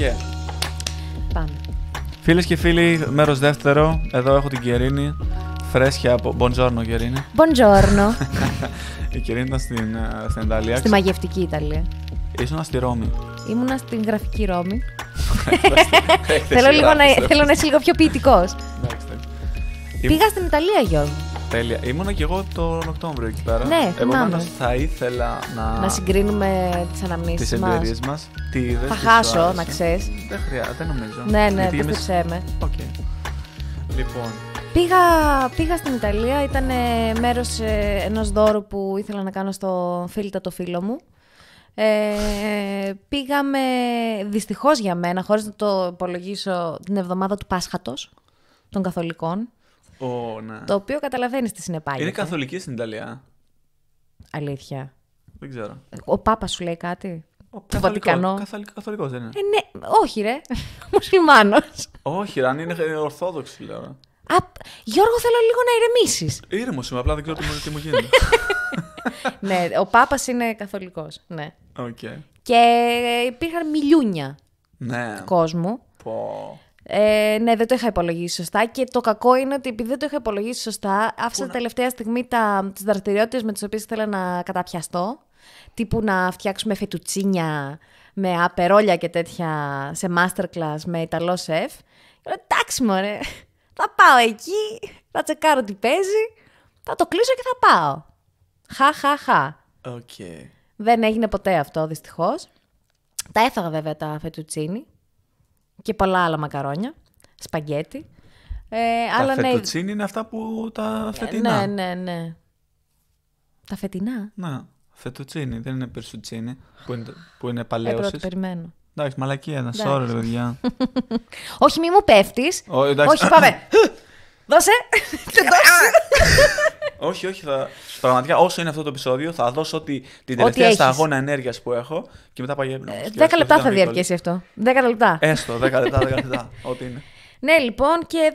Yeah. Πάμε. Φίλες και φίλοι, μέρος δεύτερο. Εδώ έχω την Κερίνη. Φρέσκια από. Buongiorno, Κερίνη. Buongiorno. Η Κερίνη ήταν στην Ιταλία. Στη μαγευτική Ιταλία. Ήσουν στη Ρώμη. Ήμουνα στην γραφική Ρώμη. Θέλω να είσαι λίγο πιο ποιητικός. Πήγα στην Ιταλία, Γιώργο. Τέλεια. Ήμουνα και εγώ τον Οκτώβριο εκεί πέρα. Ναι, επομένως θα ήθελα να συγκρίνουμε τις αναμνήσεις μας. Τις εμπειρίες μας. Τι είδες, θα χάσω, να ξέρεις. Δεν χρειάζεται, δεν νομίζω. Ναι, πίστεψέ με. Okay. Λοιπόν. Πήγα στην Ιταλία, ήταν μέρος ενός δώρου που ήθελα να κάνω στο φίλτα φίλο μου. Πήγαμε, δυστυχώς για μένα, χωρίς να το υπολογίσω, την εβδομάδα του Πάσχατος των Καθολικών. Ναι. Το οποίο καταλαβαίνεις τι συνεπάγεται. Είναι καθολική στην Ιταλία. Αλήθεια. Δεν ξέρω. Ο Πάπας σου λέει κάτι. Το Βατικανό. Καθολικός δεν είναι. Ναι, όχι ρε. Μουσουλμάνος. Όχι ρε, αν είναι ορθόδοξη λέω. Γιώργο, θέλω λίγο να ηρεμήσεις. Ήρεμος είμαι, απλά δεν ξέρω τι μου γίνεται. Ναι, ο Πάπας είναι καθολικός. Ναι. Okay. Και υπήρχαν μιλιούνια κόσμου. Ναι, δεν το είχα υπολογίσει σωστά. Και το κακό είναι ότι επειδή δεν το είχα υπολογίσει σωστά, άφησα τελευταία στιγμή τις δραστηριότητες με τις οποίες ήθελα να καταπιαστώ. Τύπου να φτιάξουμε φετουτσίνια με απερόλια και τέτοια σε masterclass με Ιταλό σεφ. Εντάξει μωρέ, θα πάω εκεί, θα τσεκάρω τι παίζει, θα το κλείσω και θα πάω. Χα. Okay. Δεν έγινε ποτέ αυτό δυστυχώς. Τα έφαγα βέβαια τα φετουτσίνι και πολλά άλλα μακαρόνια, σπαγκέτι. Τα φετουτσίνι είναι αυτά που τα φετινά. Ναι. Τα φετινά. Ναι. Φετουτσίνι, δεν είναι περσουτσίνι που είναι παλαιώσεις. Πρώτα περιμένω. Εντάξει, μαλακία, ένα sorry, παιδιά. Όχι, μη μου πέφτεις. Όχι, πάμε. Δώσε. Όχι, πραγματικά όσο είναι αυτό το επεισόδιο θα δώσω την τελευταία σταγόνα ενέργειας που έχω και μετά πάει ύπνο. 10 λεπτά θα διαρκέσει αυτό. 10 λεπτά. Έστω, 10 λεπτά, ό,τι είναι. Ναι, λοιπόν, και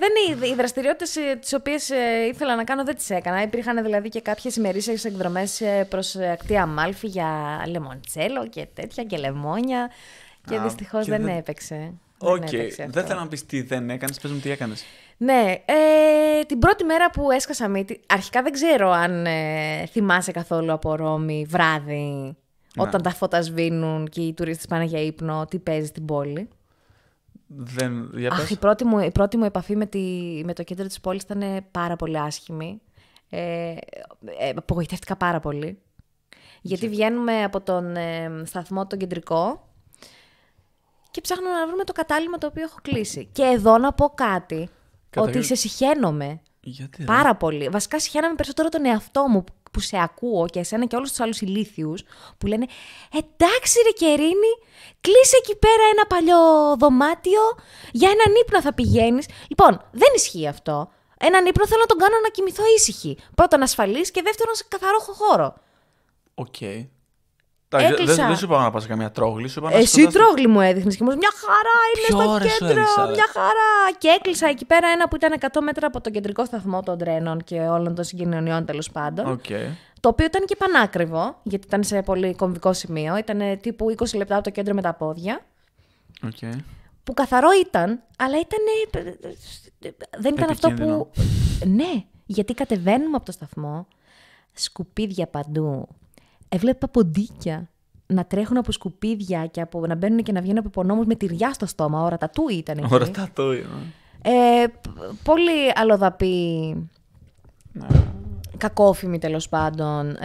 οι δραστηριότητες τις οποίες ήθελα να κάνω δεν τις έκανα. Υπήρχαν δηλαδή και κάποιες ημερήσιες εκδρομές προς ακτή Αμάλφη για λεμοντσέλο και τέτοια και λεμόνια. Και δυστυχώς δεν έπαιξε. Δεν θέλω να πεις τι δεν έκανες, πες μου τι έκανες. Ναι, την πρώτη μέρα που έσκασα μύτη, αρχικά δεν ξέρω αν θυμάσαι καθόλου από Ρώμη βράδυ, όταν τα φώτα σβήνουν και οι τουρίστες πάνε για ύπνο, τι παίζει στην πόλη. Η πρώτη μου επαφή με το κέντρο της πόλης ήταν πάρα πολύ άσχημη. Απογοητεύτηκα πάρα πολύ. Γιατί βγαίνουμε από τον σταθμό τον κεντρικό και ψάχνω να βρούμε το κατάλημα το οποίο έχω κλείσει. Και εδώ να πω κάτι, ότι σε συχαίνομαι. Γιατί, πάρα πολύ. Βασικά συχαίνομαι περισσότερο τον εαυτό μου που σε ακούω και εσένα και όλους τους άλλους ηλίθιους που λένε εντάξει ρε Κερίνη, κλείσε εκεί πέρα ένα παλιό δωμάτιο, για έναν ύπνο θα πηγαίνεις. Λοιπόν, δεν ισχύει αυτό. Έναν ύπνο θέλω να τον κάνω να κοιμηθώ ήσυχη. Πρώτον ασφαλής και δεύτερον σε καθαρό χώρο. Οκ. Δεν σου είπα να πας σε καμία τρόγλη. Εσύ τρόγλη μου έδειχνες και μου είπες μια χαρά είναι στο κέντρο, μια χαρά. Και έκλεισα εκεί πέρα ένα που ήταν 100 μέτρα από τον κεντρικό σταθμό των τρένων και όλων των συγκοινωνιών τέλος πάντων. Το οποίο ήταν και πανάκριβο, γιατί ήταν σε πολύ κομβικό σημείο. Ήταν τύπου 20 λεπτά από το κέντρο με τα πόδια. Που καθαρό ήταν, αλλά δεν ήταν αυτό που... Ναι, γιατί κατεβαίνουμε από το σταθμό, σκουπίδια παντού. Έβλεπα ποντίκια να τρέχουν από σκουπίδια και να μπαίνουν και να βγαίνουν από υπονόμους με τυριά στο στόμα. Ώρα τατού ήταν εκεί. Ώρα τατού, πολύ αλλοδαποί, κακόφημοι τέλος πάντων,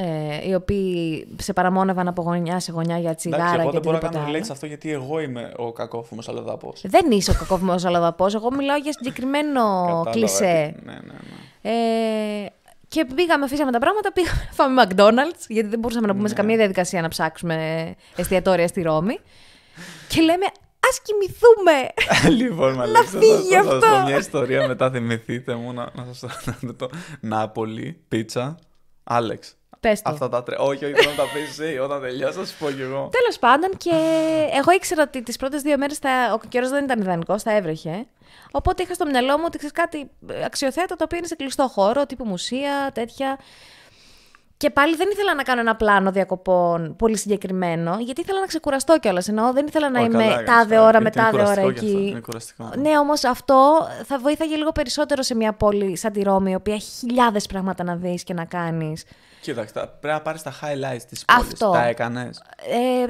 οι οποίοι σε παραμόνευαν από γωνιά σε γωνιά για τσιγάρα. Εγώ και δεν μπορώ να τίποτα κάνω relate σε αυτό γιατί εγώ είμαι ο κακόφημος αλλοδαπός. Δεν είσαι ο κακόφημος αλλοδαπός. Εγώ μιλάω για συγκεκριμένο κλισέ. Ναι. Και αφήσαμε τα πράγματα, πήγαμε να φάμε McDonald's, γιατί δεν μπορούσαμε να μπούμε σε καμία διαδικασία να ψάξουμε εστιατόρια στη Ρώμη. Και λέμε, ας κοιμηθούμε! Λοιπόν, να φύγει αυτό! Θα σας πω μια ιστορία μετά, θυμηθείτε μου να σας το Νάπολη, πίτσα, Άλεξ. Πες το. Αυτά τα όχι, δεν θα τα πεις εσύ, όταν τελειώσει θα σου πω κι εγώ. Τέλος πάντων, και εγώ ήξερα ότι τις πρώτες 2 μέρες ο καιρός δεν ήταν ιδανικός, θα έβρεχε. Οπότε είχα στο μυαλό μου ότι ξέρεις κάτι αξιοθέατα το οποίο είναι σε κλειστό χώρο, τύπου μουσεία, τέτοια. Και πάλι δεν ήθελα να κάνω ένα πλάνο διακοπών πολύ συγκεκριμένο, γιατί ήθελα να ξεκουραστώ κιόλας. Ενώ δεν ήθελα να είμαι τάδε ώρα με τάδε ώρα εκεί. Ναι, όμως αυτό θα βοήθαγε λίγο περισσότερο σε μια πόλη σαν τη Ρώμη, η οποία έχει χιλιάδες πράγματα να δεις και να κάνεις. Κοίταξε, πρέπει να πάρεις τα highlights της πόλης. Αυτό. Τα έκανες.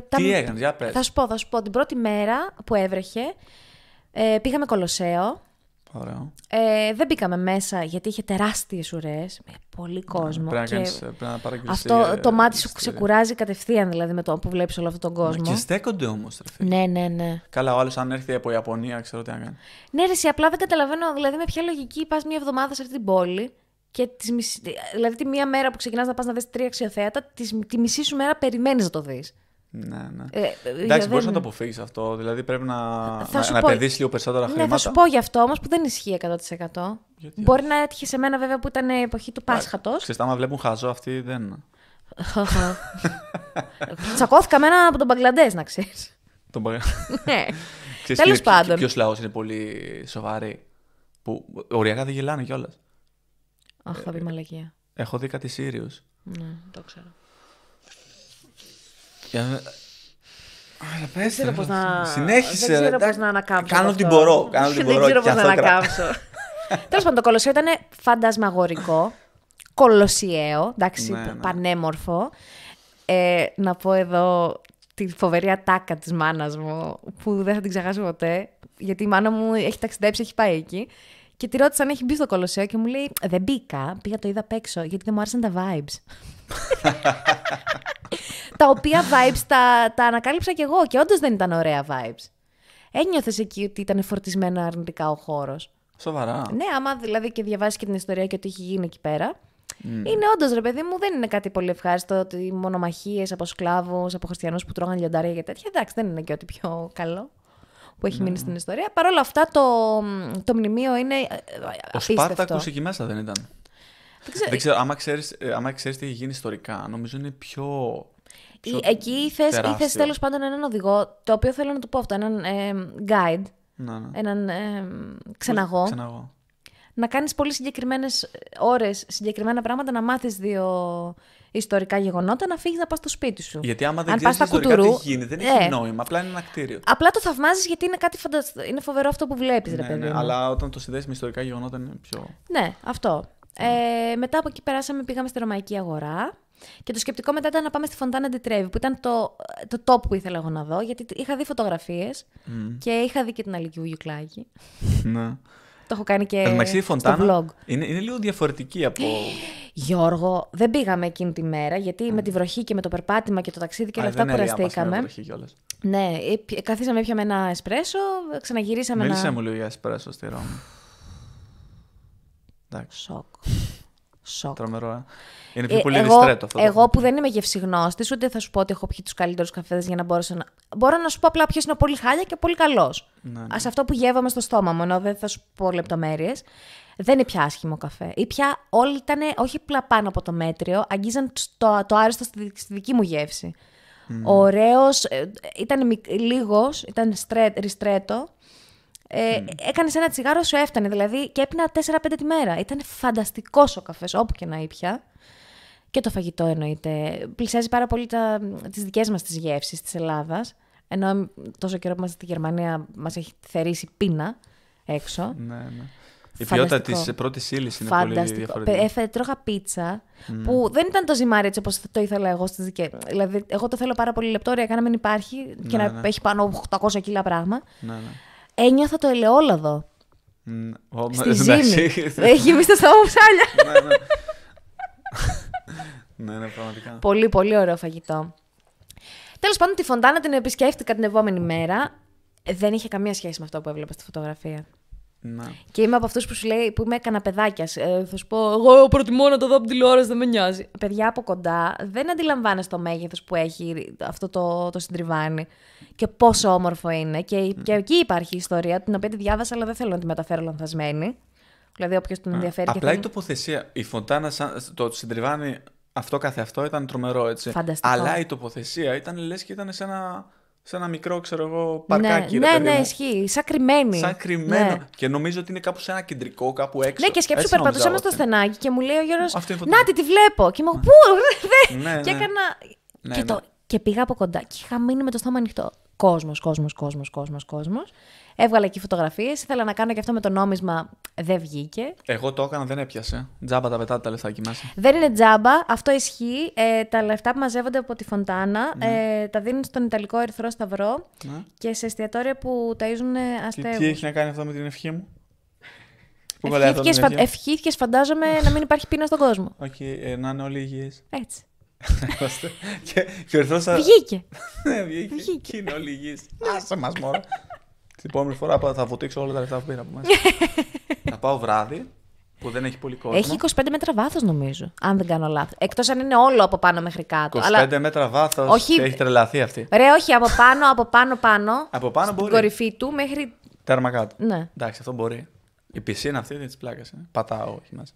Τι έκανες, για πες. Θα σου πω. Την πρώτη μέρα που έβρεχε, πήγαμε Κολοσσέο. Ωραίο. Δεν μπήκαμε μέσα γιατί είχε τεράστιες ουρές με πολύ κόσμο. Πρέπει να παραγγείλεις. Αυτό το μάτι σου ξεκουράζει κατευθείαν, δηλαδή, με το που βλέπεις όλο αυτόν τον κόσμο. Και στέκονται όμως, τρεφή. Ναι. Καλά, ο άλλος αν έρθει από Ιαπωνία, ξέρω τι να κάνει. Ναι, ρε, απλά δεν καταλαβαίνω, δηλαδή, με ποια λογική πας μια εβδομάδα σε αυτή την πόλη και δηλαδή τη μία μέρα που ξεκινάς να πας να δεις 3 αξιοθέατα, τη μισή σου μέρα περιμένεις να το δεις. Ναι. Εντάξει, μπορείς να το αποφύγεις αυτό. Δηλαδή πρέπει να επενδύσεις λίγο περισσότερα χρήματα. Ναι, θα σου πω γι' αυτό όμως που δεν ισχύει 100%. Μπορεί να έτυχε σε μένα βέβαια που ήταν εποχή του Πάσχατος. Ξέρεις, άμα βλέπουν χαζό αυτοί δεν. Τσακώθηκα με έναν από τον Μπαγκλαντές, να ξέρεις. Ναι. Τέλος πάντων. Ποιος λαός είναι πολύ σοβαρή. Που οριακά δεν γελάνε κιόλας. Αχ, θα πει μαλακία. Έχω δει κάτι Σύριους. Ναι, το ξέρω. Δεν ξέρω πώς να... Συνέχισε. Δεν ξέρω πώς να ανακάμψω. Κάνω ό,τι μπορώ. Δεν ξέρω πώς να ανακάμψω. Τέλος πάντων, το Κολοσσέο ήταν φαντασμαγορικό, κολοσιαίο, εντάξει, πανέμορφο. Να πω εδώ τη φοβερή ατάκα της μάνας μου, που δεν θα την ξεχάσω ποτέ, γιατί η μάνα μου έχει ταξιδέψει, έχει πάει εκεί. Και τη ρώτησα αν έχει μπει στο Κολοσσέο και μου λέει: δεν μπήκα, πήγα το είδα απ' έξω, γιατί δεν μου άρεσαν τα vibes. Τα οποία vibes τα ανακάλυψα κι εγώ και όντως δεν ήταν ωραία vibes. Ένιωθες εκεί ότι ήταν φορτισμένο αρνητικά ο χώρος. Σοβαρά. Ναι, άμα δηλαδή και διαβάσεις και την ιστορία και ό,τι έχει γίνει εκεί πέρα. Είναι όντως, ρε παιδί μου, δεν είναι κάτι πολύ ευχάριστο ότι μονομαχίες από σκλάβους, από χριστιανούς που τρώγαν λιοντάρια και τέτοια. Εντάξει, δεν είναι και ό,τι πιο καλό που έχει μείνει στην ιστορία. Παρ' όλα αυτά το μνημείο είναι απίστευτο. Ο Σπάρτακος εκεί μέσα δεν ήταν. Δεν ξέρω, άμα ξέρεις τι έχει γίνει ιστορικά, νομίζω είναι πιο εκεί ήθες τέλος πάντων έναν οδηγό, το οποίο θέλω να του πω αυτό, έναν guide, έναν ξεναγό. Να κάνεις πολύ συγκεκριμένες ώρες, συγκεκριμένα πράγματα, να μάθεις 2 ιστορικά γεγονότα, να φύγεις να πας στο σπίτι σου. Γιατί άμα δεν ξέρεις ιστορικά τι έχει γίνει, δεν έχει νόημα, απλά είναι ένα κτίριο. Απλά το θαυμάζεις γιατί είναι κάτι είναι φοβερό αυτό που βλέπεις, ρε παιδί μου. Αλλά όταν το συνδέσεις με ιστορικά γεγονότα είναι πιο... Ναι, αυτό. Μετά από εκεί πήγαμε στη Ρωμαϊκή Αγορά. Και το σκεπτικό μετά ήταν να πάμε στη Φοντάνα ντι Τρέβι, που ήταν το top που ήθελα εγώ να δω, γιατί είχα δει φωτογραφίες και είχα δει και την Αλική Βουγιουκλάκη. Ναι. Το έχω κάνει και στο vlog. Είναι λίγο διαφορετική από... Γιώργο, δεν πήγαμε εκείνη τη μέρα, γιατί με τη βροχή και με το περπάτημα και το ταξίδι και όλα αυτά κουραστήκαμε. Ναι, καθίσαμε, πιάμε ένα εσπρέσο, ξαναγυρίσαμε. Μίλησε μου λίγο για εσπρέσο στη Ρώμη. Σοκ. Τρομερό, Είναι πιο πολύ ριστρέτο αυτό. Εγώ που δεν είμαι γευσιγνώστης, ούτε θα σου πω ότι έχω πιει τους καλύτερους καφέδες για να μπορέσω να. Μπορώ να σου πω απλά ποιος είναι πολύ χάλια και πολύ καλός. Ναι. Σε αυτό που γεύομαι στο στόμα μου, ενώ δεν θα σου πω λεπτομέρειες. Δεν είναι πια άσχημο καφέ. Ή πια όλοι ήταν όχι απλά πάνω από το μέτριο, αγγίζαν το άριστο στη δική μου γεύση. Ωραίος, ήταν λίγος, ήταν ριστρέτο. Έκανες ένα τσιγάρο, σου έφτανε δηλαδή και έπινα 4-5 τη μέρα. Ήταν φανταστικός ο καφές, όπου και να ήπια. Και το φαγητό εννοείται. Πλησιάζει πάρα πολύ τις δικές μας τις γεύσεις της Ελλάδας. Ενώ τόσο καιρό που είμαστε στη Γερμανία μας έχει θερήσει πείνα έξω. Ναι. Η ποιότητα της πρώτης ύλης είναι πολύ διαφορετική. Τρώγα πίτσα που δεν ήταν το ζυμάρι έτσι όπως το ήθελα εγώ στις δικές. Δηλαδή, εγώ το θέλω πάρα πολύ λεπτό, να μην υπάρχει και να έχει πάνω από 800 κιλά πράγμα. Ναι. Ένιωθα το ελαιόλαδο. Στη ζύμη. Έχει μείνει στα στόμα μου ψάλια. Ναι, πραγματικά. Πολύ, πολύ ωραίο φαγητό. Τέλος πάντων, τη Φοντάνα την επισκέφτηκα την επόμενη μέρα. Δεν είχε καμία σχέση με αυτό που έβλεπα στη φωτογραφία. Να. Και είμαι από αυτούς που σου λέει, που είμαι καναπεδάκιας. Θα σου πω, εγώ προτιμώ να το δω από τηλεόραση, δεν με νοιάζει. Παιδιά από κοντά δεν αντιλαμβάνεσαι το μέγεθος που έχει αυτό το συντριβάνι και πόσο όμορφο είναι. Και εκεί υπάρχει ιστορία, την οποία τη διάβασα, αλλά δεν θέλω να τη μεταφέρω λανθασμένη. Δηλαδή, όποιος τον ενδιαφέρει. Απλά η τοποθεσία. Η Φοντάνα, το συντριβάνι, αυτό καθεαυτό ήταν τρομερό, έτσι. Φανταστικό. Αλλά η τοποθεσία ήταν λες και ήταν σε ένα σε ένα μικρό, ξέρω εγώ, παρκάκι. Ναι, ισχύει. Σαν κρυμμένη. Σαν κρυμμένο. Ναι. Και νομίζω ότι είναι κάπου σε ένα κεντρικό, κάπου έξω. Ναι, και σκέψου, περπατούσαμε στο στενάκι και μου λέει ο Γιώργος, να τη βλέπω. Και μου πού, ρε. Και έκανα. Και πήγα από κοντά και είχα μείνει με το στόμα ανοιχτό. Κόσμος. Έβγαλα εκεί φωτογραφίες. Ήθελα να κάνω και αυτό με το νόμισμα. Δεν βγήκε. Εγώ το έκανα, δεν έπιασε. Τζάμπα τα πετάτε τα λεφτά εκεί μέσα. Δεν είναι τζάμπα. Αυτό ισχύει. Τα λεφτά που μαζεύονται από τη Φοντάνα τα δίνουν στον Ιταλικό Ερυθρό Σταυρό και σε εστιατόρια που ταΐζουν αστέγους. Τι έχει να κάνει αυτό με την ευχή μου? Ευχήθηκες, φαντάζομαι, να μην υπάρχει πείνα στον κόσμο. Να είναι όλοι υγιείς. Έτσι. Και ο Ερυθρός βγήκε. Ναι, βγήκε. Και είναι όλοι υγιείς. Άσε μας μωρά. Την επόμενη φορά θα βουτήξω όλα τα λεφτά που πήρα από μέσα. Θα πάω βράδυ, που δεν έχει πολύ κόσμο. Έχει 25 μέτρα βάθος, νομίζω, αν δεν κάνω λάθος. Εκτός αν είναι όλο από πάνω μέχρι κάτω. 25 μέτρα βάθος, όχι... έχει τρελαθεί αυτή. Ρε, όχι, από πάνω. Από πάνω στην μπορεί. Κορυφή του μέχρι. Τέρμα κάτω. Ναι. Εντάξει, αυτό μπορεί. Η πισίνα αυτή είναι της πλάκας. Πατάω, όχι μέσα.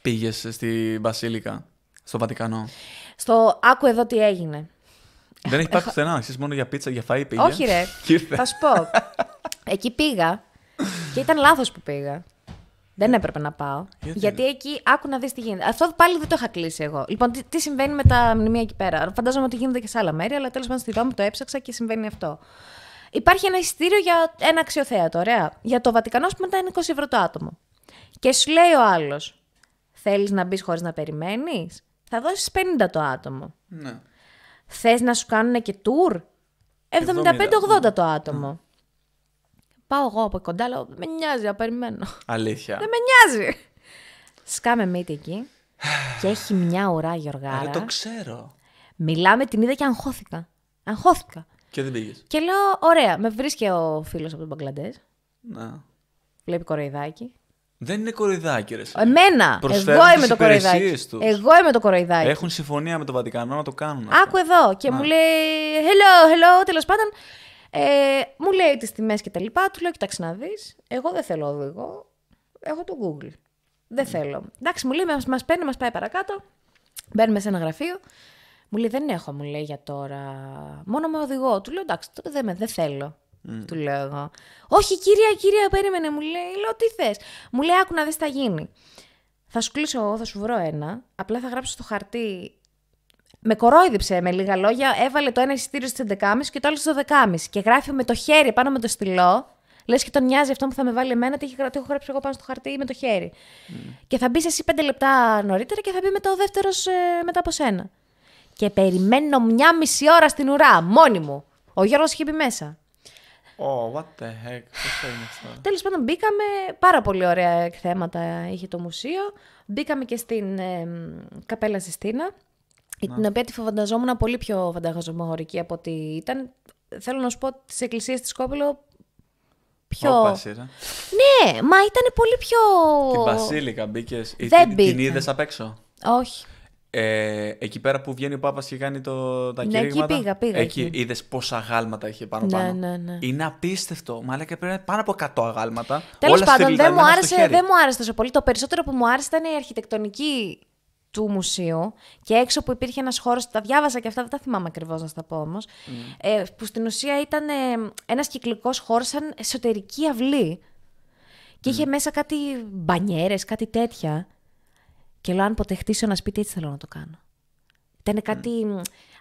Πήγες στη Βασίλικα, στο Βατικανό? Άκου εδώ τι έγινε. Δεν έχει πάει πουθενά, εσείς μόνο για πίτσα, για φαΐ πήγε? Όχι ρε, θα σου πω. Εκεί πήγα και ήταν λάθος που πήγα. Δεν έπρεπε να πάω. Γιατί εκεί άκου να δεις τι γίνεται. Αυτό πάλι δεν το είχα κλείσει εγώ. Λοιπόν, τι συμβαίνει με τα μνημεία εκεί πέρα? Φαντάζομαι ότι γίνονται και σε άλλα μέρη, αλλά τέλος πάντων στη Ρώμη το έψαξα και συμβαίνει αυτό. Υπάρχει ένα εισιτήριο για ένα αξιοθέατο, ωραία. Για το Βατικανό, που μετά είναι 20 ευρώ το άτομο. Και σου λέει ο άλλος, θέλεις να μπεις χωρίς να περιμένεις? Θα δώσεις 50 το άτομο. Ναι. Θες να σου κάνουν και tour? 75-80 το άτομο. Πάω εγώ από κοντά, λέω, με νοιάζει, να περιμένω. Αλήθεια. Δεν με νοιάζει. Σκάμε μύτη εκεί και έχει μια ουρά, Γιωργάρα. Δεν το ξέρω. Μιλάμε, την είδα και αγχώθηκα. Και δεν πήγες? Και λέω, ωραία, με βρίσκει ο φίλος από τον Μπαγκλαντές. Να. Βλέπει κοροϊδάκι. Δεν είναι κοροϊδάκι, ρε. Εμένα. Εγώ είμαι το κοροϊδάκι. Εγώ είμαι το κοροϊδάκι. Έχουν συμφωνία με τον Βατικανό να το κάνουν. Άκου εδώ. Και μου λέει, hello, τέλος πάντων. Μου λέει τις τιμές και τα λοιπά. Του λέω, κοιτάξτε να δεις. Εγώ δεν θέλω οδηγό. Έχω το Google. Δεν θέλω. Εντάξει, μου λέει, μας παίρνει, μας πάει παρακάτω. Μπαίνουμε σε ένα γραφείο. Μου λέει, δεν έχω, μου λέει, για τώρα. Μόνο με οδηγό. Του λέω, εντάξει, τότε δεν θέλω. Του λέω εγώ. Όχι, κυρία, περίμενε, μου λέει. Λέω, τι θες? Μου λέει, άκου να δεις τι θα γίνει. Θα σου κλείσω εγώ, θα σου βρω ένα. Απλά θα γράψω στο χαρτί. Με κορόιδεψε με λίγα λόγια. Έβαλε το ένα εισιτήριο στις 11.30 και το άλλο στις 12.30. Και γράφει με το χέρι πάνω με το στυλό. Λες και τον νοιάζει αυτό που θα με βάλει εμένα, τι έχω γράψει εγώ πάνω στο χαρτί με το χέρι. Και θα μπει εσύ 5 λεπτά νωρίτερα και θα μπει μετά ο δεύτερος μετά από σένα. Και περιμένω 1,5 ώρα στην ουρά, μόνη μου. Ο Γιώργος είχε μπει μέσα. What the heck, πώς θα είναι αυτό? Τέλος πάντων, μπήκαμε, πάρα πολύ ωραία εκθέματα είχε το μουσείο. Μπήκαμε και στην Καπέλα Σιστίνα, την οποία τη φανταζόμουν πολύ πιο φαντασμαγορική από ό,τι ήταν. Θέλω να σου πω, τις εκκλησίες της Σκόπελο πιο... Ναι, μα ήταν πολύ πιο... Την Βασίλικα μπήκες, την είδες απ' έξω? Όχι. Εκεί πέρα που βγαίνει ο Πάπας και κάνει τα κηρύγματα. Εκεί πήγα. Εκεί είδες πόσα αγάλματα είχε πάνω. Ναι. Είναι απίστευτο. Μα λέει και πρέπει να είναι πάνω από 100 αγάλματα. Τέλος πάντων, δεν μου άρεσε τόσο πολύ. Το περισσότερο που μου άρεσε ήταν η αρχιτεκτονική του μουσείου και έξω που υπήρχε ένας χώρος. Τα διάβασα και αυτά, δεν τα θυμάμαι ακριβώς να στα πω όμως. Που στην ουσία ήταν ένας κυκλικός χώρος, σαν εσωτερική αυλή. Και είχε μέσα κάτι μπανιέρες, κάτι τέτοια. Και λέω, αν ποτέ χτίσω ένα σπίτι, έτσι θέλω να το κάνω. Ήταν κάτι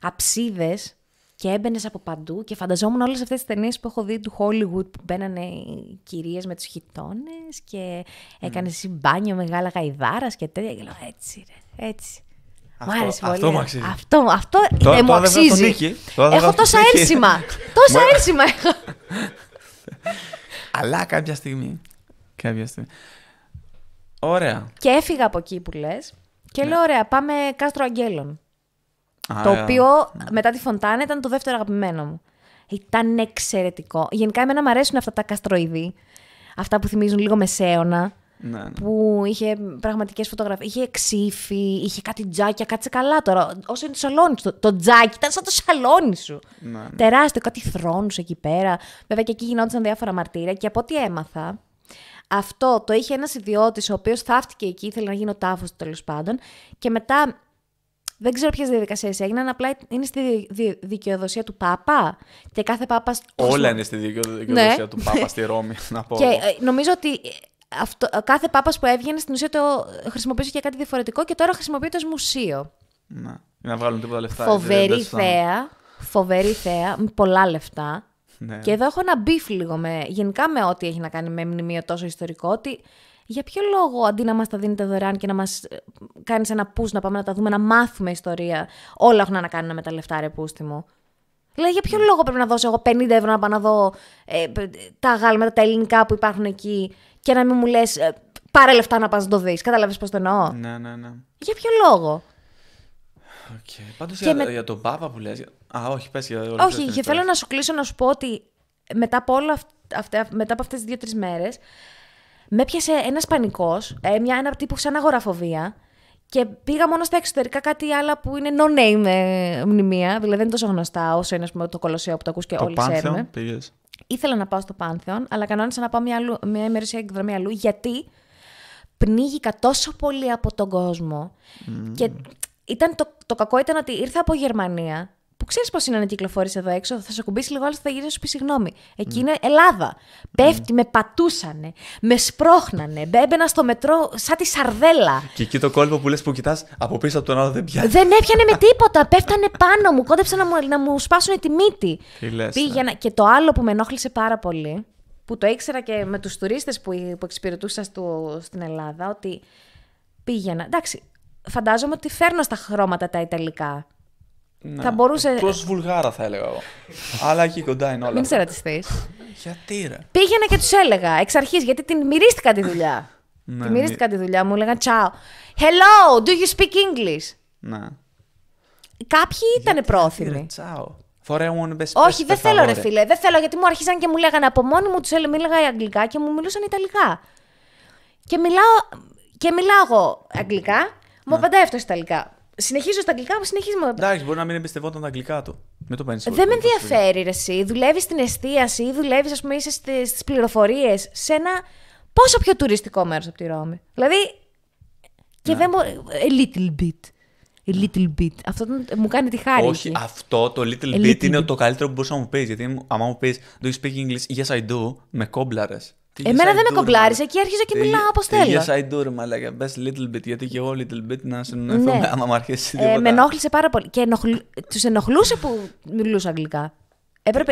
αψίδες και έμπαινες από παντού και φανταζόμουν όλες αυτές τις ταινίες που έχω δει του Hollywood που μπαίνανε οι κυρίες με τους χιτώνες και έκανες εσύ μπάνιο μεγάλα γαϊδάρας και τέτοια. Και λέω, έτσι ρε, έτσι. Μ' άρεσε πολύ. Αυτό μου αξίζει. Αυτό μου αξίζει. Έχω τόσα ένσημα. Τόσα ένσημα έχω. Αλλά κάποια στιγμή. Ωραία. Και έφυγα από εκεί που λες και λέω, ωραία, πάμε Κάστρο Αγγέλων. Το οποίο μετά τη Φοντάνα ήταν το δεύτερο αγαπημένο μου. Ήταν εξαιρετικό. Γενικά εμένα μου αρέσουν αυτά τα καστροειδή. Αυτά που θυμίζουν λίγο μεσαίωνα. Ναι. Που είχε πραγματικές φωτογραφίες. Είχε ξύφη, είχε κάτι τζάκια, κάτσε καλά τώρα. Όσο είναι το σαλόνι σου. Το τζάκι ήταν σαν το σαλόνι σου. Ναι. Τεράστιο, κάτι θρόνους εκεί πέρα. Βέβαια και εκεί γινόντουσαν διάφορα μαρτύρια. Και από ό,τι έμαθα, αυτό το είχε ένας ιδιώτης ο οποίος θαύτηκε εκεί, ήθελε να γίνει ο τάφος του τέλος πάντων. Και μετά Δεν ξέρω ποιες διαδικασίες έγιναν, απλά είναι στη δικαιοδοσία του Πάπα. Και κάθε Πάπας. Όλα είναι στη δικαιοδοσία του Πάπα στη Ρώμη, να πω. Και νομίζω ότι κάθε Πάπας που έβγαινε στην ουσία το χρησιμοποιούσε για κάτι διαφορετικό και τώρα χρησιμοποιείται ως μουσείο. Να βγάλουν τίποτα λεφτά. Φοβερή θέα, με πολλά λεφτά. Ναι. Και εδώ έχω ένα μπιφ λίγο γενικά με ό,τι έχει να κάνει με μνημείο τόσο ιστορικό, ότι για ποιο λόγο αντί να μας τα δίνετε δωρεάν και να μας κάνεις ένα push να πάμε να τα δούμε, να μάθουμε ιστορία, όλα έχουν να κάνουν με τα λεφτά, ρε πούστη μου. Δηλαδή, για ποιο λόγο πρέπει να δώσω εγώ 50 ευρώ να πάω να δω τα αγάλματα, τα ελληνικά που υπάρχουν εκεί και να μην μου λες πάρε λεφτά να πας να το δεις. Κατάλαβες πώς το εννοώ? Ναι. Για ποιο λόγο? Okay. Πάντως για τον Πάπα που λες. Όχι, πες για όλα. Όχι, και θέλω να σου κλείσω να σου πω ότι μετά από αυτές τις 2-3 μέρες με έπιασε ένας πανικός, ένα τύπου σαν αγοραφοβία και πήγα μόνο στα εξωτερικά κάτι άλλα που είναι no-name μνημεία, δηλαδή δεν είναι τόσο γνωστά όσο είναι το Κολοσσέο που το ακούς και όλοι ξέρουμε. Πήγες. Ήθελα να πάω στο Πάνθεον, αλλά κανόνισα να πάω μια ημερήσια εκδρομή αλλού, γιατί πνίγηκα τόσο πολύ από τον κόσμο. Και το κακό ήταν ότι ήρθα από Γερμανία, που ξέρεις πώς είναι να κυκλοφορείς εδώ έξω, θα σε ακουμπήσει λίγο άλλο, θα γυρίσει να σου πει συγγνώμη. Εκεί είναι Ελλάδα. Πέφτει, με πατούσανε, με σπρώχνανε, έμπαινα στο μετρό σαν τη σαρδέλα. Και εκεί το κόλπο που λες που κοιτάς από πίσω από τον άλλο δεν πιάνει. Δεν έπιανε με τίποτα. Πέφτανε πάνω μου, κόντεψαν να μου σπάσουν τη μύτη. Πήγαινα. Και το άλλο που με ενόχλησε πάρα πολύ, που το ήξερα και με τους τουρίστες που εξυπηρετούσα στην Ελλάδα, ότι πήγαινα. Εντάξει, φαντάζομαι ότι φέρνω στα χρώματα τα ιταλικά. Ναι. Θα μπορούσε. Προς Βουλγάρα θα έλεγα εγώ. Αλλά εκεί κοντά είναι όλα. Μην σε ρατσιστείς. Γιατί ρε. Πήγαινα και τους έλεγα εξ αρχής, γιατί την μυρίστηκα τη δουλειά. Τη μυρίστηκα τη δουλειά μου, έλεγαν ciao. Hello, do you speak English? Ναι. Κάποιοι ήταν πρόθυμοι. Όχι, δεν θέλω ρε φίλε. Δεν θέλω, γιατί μου αρχίσαν και μου λέγανε από μόνοι μου, τους μίλαγα αγγλικά και μου μιλούσαν ιταλικά. Και μιλάω εγώ αγγλικά, μου απαντάει αυτό ιταλικά. Συνεχίζω στα αγγλικά, συνεχίζω. Εντάξει, μπορεί να μην εμπιστευόταν τα αγγλικά του. Δεν με ενδιαφέρει, ρε εσύ. Δουλεύεις στην εστίαση ή δουλεύεις, ας πούμε, είσαι στις πληροφορίες σε ένα πόσο πιο τουριστικό μέρος από τη Ρώμη. Δηλαδή. Και δεν μου. A little bit. A little bit. Αυτό μου κάνει τη χάρη. Όχι, αυτό το little bit είναι το καλύτερο που μπορούσα να μου πεις. Γιατί άμα μου πεις Do you speak English? Yes, I do. Με κόμπλαρες. Εμένα δεν με κομπλάρισε και άρχιζα και μιλάω όπως θέλω. Yes, I do, ρε μαλάκα. Μπες little bit, γιατί και εγώ little bit να συνεννοηθούμε άμα μου αρχίσει τίποτα. Με ενόχλησε πάρα πολύ. Και τους ενοχλούσε που μιλούσα αγγλικά.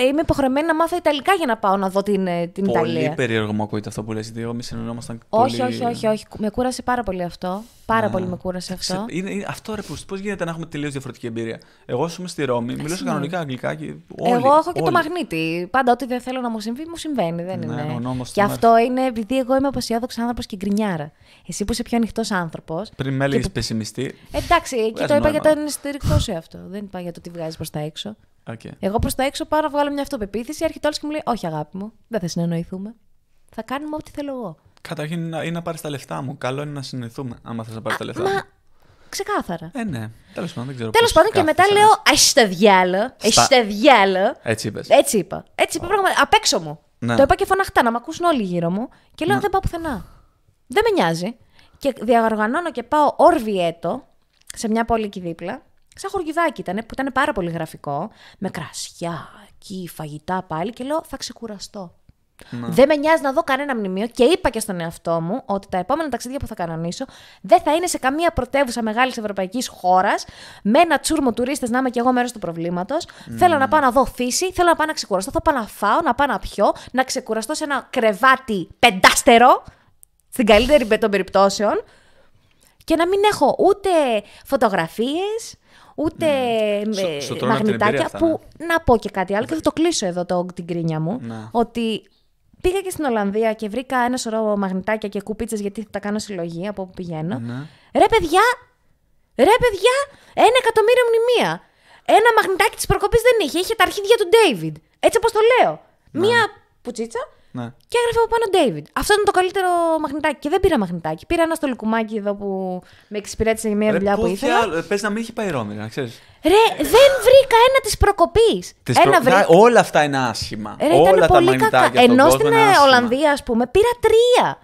Είμαι υποχρεωμένη να μάθω Ιταλικά για να πάω να δω την Ιταλία. Πολύ περίεργο μου ακούγεται αυτό που λες, γιατί εμείς συνεννόμασταν πολύ. Όχι. Με κούρασε πάρα πολύ αυτό. Πάρα πολύ με κούρασε αυτό. Αυτό ρε, πώς γίνεται να έχουμε τελείως διαφορετική εμπειρία. Εγώ είμαι στη Ρώμη, μιλούσα κανονικά αγγλικά και όλοι. Εγώ έχω και το μαγνήτη. Πάντα ό,τι δεν θέλω να μου συμβεί, μου συμβαίνει. Δεν είναι. Και αυτό είναι επειδή εγώ είμαι αποσιόδοξος άνθρωπος και γκρινιάρα. Εσύ που είσαι πιο ανοιχτός άνθρωπος. Πριν με έλεγες πεσημιστή. Εντάξει, εκεί το είπα για τον εσωτερικό σου αυτό. Δεν είπα για το τι βγάζεις προς τα έξω. Okay. Εγώ προς τα έξω πάω να βγάλω μια αυτοπεποίθηση, έρχεται όλος και μου λέει: όχι, αγάπη μου, δεν θα συνεννοηθούμε. Θα κάνουμε ό,τι θέλω εγώ. Καταρχήν είναι να πάρεις τα λεφτά μου. Καλό είναι να συνεννοηθούμε, άμα θες να πάρεις τα λεφτά μου. Ξεκάθαρα. Ναι, τέλος πάντων, δεν ξέρω. Τέλος πάντων, και μετά λέω: Αϊστε διάλο. Έτσι είπες. Έτσι είπα πραγματικά. Απ' έξω μου. Ναι. Το είπα και φωναχτά, να με ακούσουν όλοι γύρω μου. Και λέω: δεν πάω πουθενά. Δεν με νοιάζει. Και διαοργανώνω και πάω Ορβιέτο, σε μια πόλη εκεί δίπλα. Σαν χωριουδάκι ήταν, που ήταν πάρα πολύ γραφικό, με κρασιά, εκεί, φαγητά πάλι, και λέω: θα ξεκουραστώ. Δεν με νοιάζει να δω κανένα μνημείο, και είπα και στον εαυτό μου ότι τα επόμενα ταξίδια που θα κανονίσω δεν θα είναι σε καμία πρωτεύουσα μεγάλης ευρωπαϊκής χώρας, με ένα τσούρμο τουρίστες να είμαι κι εγώ μέρος του προβλήματος. Θέλω να πάω να δω φύση, θέλω να πάω να ξεκουραστώ, θα πάω να φάω, να πάω να πιω, να ξεκουραστώ σε ένα κρεβάτι πεντάστερο, στην καλύτερη των περιπτώσεων, και να μην έχω ούτε φωτογραφίες. Ούτε μαγνητάκια. Που να πω και κάτι άλλο, και θα το κλείσω εδώ την κρίνια μου. Ότι πήγα και στην Ολλανδία και βρήκα ένα σωρό μαγνητάκια και κουπίτσες, γιατί θα τα κάνω συλλογή από όπου πηγαίνω. Ρε παιδιά, 1.000.000 μνημεία. Ένα μαγνητάκι της προκοπής δεν είχε τα αρχίδια του David. Έτσι όπως το λέω. Μία πουτσίτσα. Και έγραφε από πάνω David. Αυτό ήταν το καλύτερο μαγνητάκι. Και δεν πήρα μαγνητάκι. Πήρα ένα στολικουμάκι εδώ που με εξυπηρέτησε για μια δουλειά που ήθελα. Πες να μην είχε πάει Ρώμη, να ξέρεις. Ρε, δεν βρήκα ένα της προκοπής. Όλα αυτά είναι άσχημα. Ρε, όλα τα μαγνητάκια. Ενώ στην Ολλανδία, ας πούμε, πήρα 3.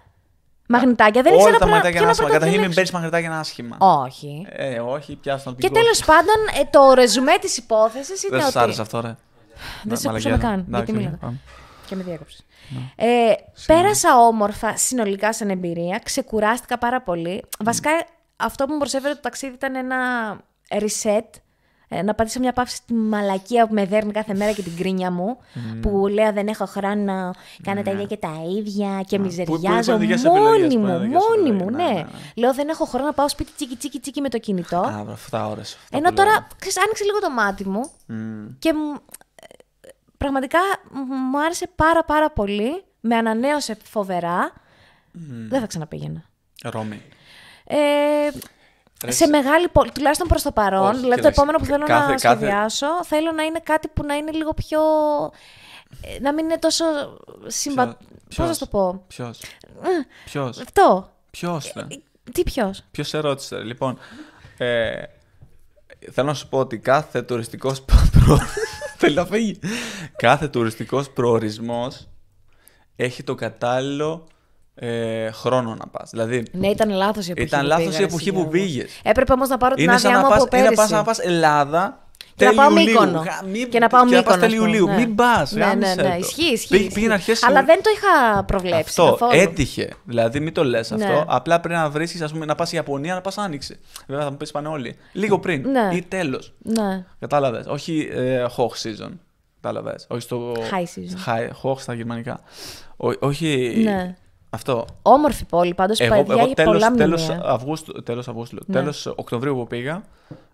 Μαγνητάκια, δεν ήξερα. Όλα τα μαγνητάκια είναι άσχημα. Καταρχήν μην παίρνει μαγνητάκια άσχημα. Όχι. Όχι, πιάσουν. Και τέλος πάντων, το ρεζουμέ της υπόθεσης ήταν. Δεν σας άρεσε αυτό, ρε? Δεν σε ακούσαμε καν. Γιατί μίλαγα. Και με διέκοψες. Πέρασα όμορφα συνολικά σαν εμπειρία. Ξεκουράστηκα πάρα πολύ. Βασικά, αυτό που μου προσέφερε το ταξίδι ήταν ένα reset. Να πατήσω μια παύση στη μαλακία που με δέρνει κάθε μέρα και την κρίνια μου. Που λέω δεν έχω χρόνο, κάνω τα ίδια και τα ίδια και μιζεριάζω μόνη μου. Ναι. Λέω δεν έχω χρόνο να πάω σπίτι τσίκι με το κινητό. Αυτά ώρες. Ενώ τώρα άνοιξε λίγο το μάτι μου και πραγματικά μου άρεσε πάρα πολύ. Με ανανέωσε φοβερά. Δεν θα ξαναπήγαινα. Ρώμη. Σε μεγάλη πόλη, τουλάχιστον προς το παρόν. Όχι, δηλαδή το επόμενο που θέλω να σχεδιάσω, θέλω να είναι κάτι που να είναι λίγο πιο. Να μην είναι τόσο Πώς να το πω. Ποιος. Αυτό. Ποιος. Τι ποιος. Ποιος ερώτησε. Λοιπόν, θέλω να σου πω ότι κάθε τουριστικός θέλει να φύγει. Κάθε τουριστικός προορισμός έχει το κατάλληλο χρόνο να πας. Δηλαδή, ναι, ήταν λάθος η εποχή. Ήταν λάθος η εποχή που πήγες. Έπρεπε όμως να πάρω την άδειά μου από πέρυσι. Είναι σαν να πας Ελλάδα. Και να πάω Μύκονο. Και να πάω Μύκονο. Τέλη Ιουλίου. Μην πας. Ναι, ισχύει. Αρχές. Αλλά δεν το είχα προβλέψει. Αυτό έτυχε. Δηλαδή, μην το λες αυτό. Απλά πρέπει να βρίσκεις, ας πούμε, να πας Ιαπωνία, να πας Άνοιξη. Βέβαια, θα μου πεις πάνε όλοι. Λίγο πριν ή τέλος. Κατάλαβες. Όχι Hoch season. Κατάλαβες. Όχι στο. High season. Hoch στα γερμανικά. Όχι. Αυτό. Όμορφη πόλη, πάντως παιδιά έχει πολλά μνημεία. Τέλος Οκτωβρίου που πήγα,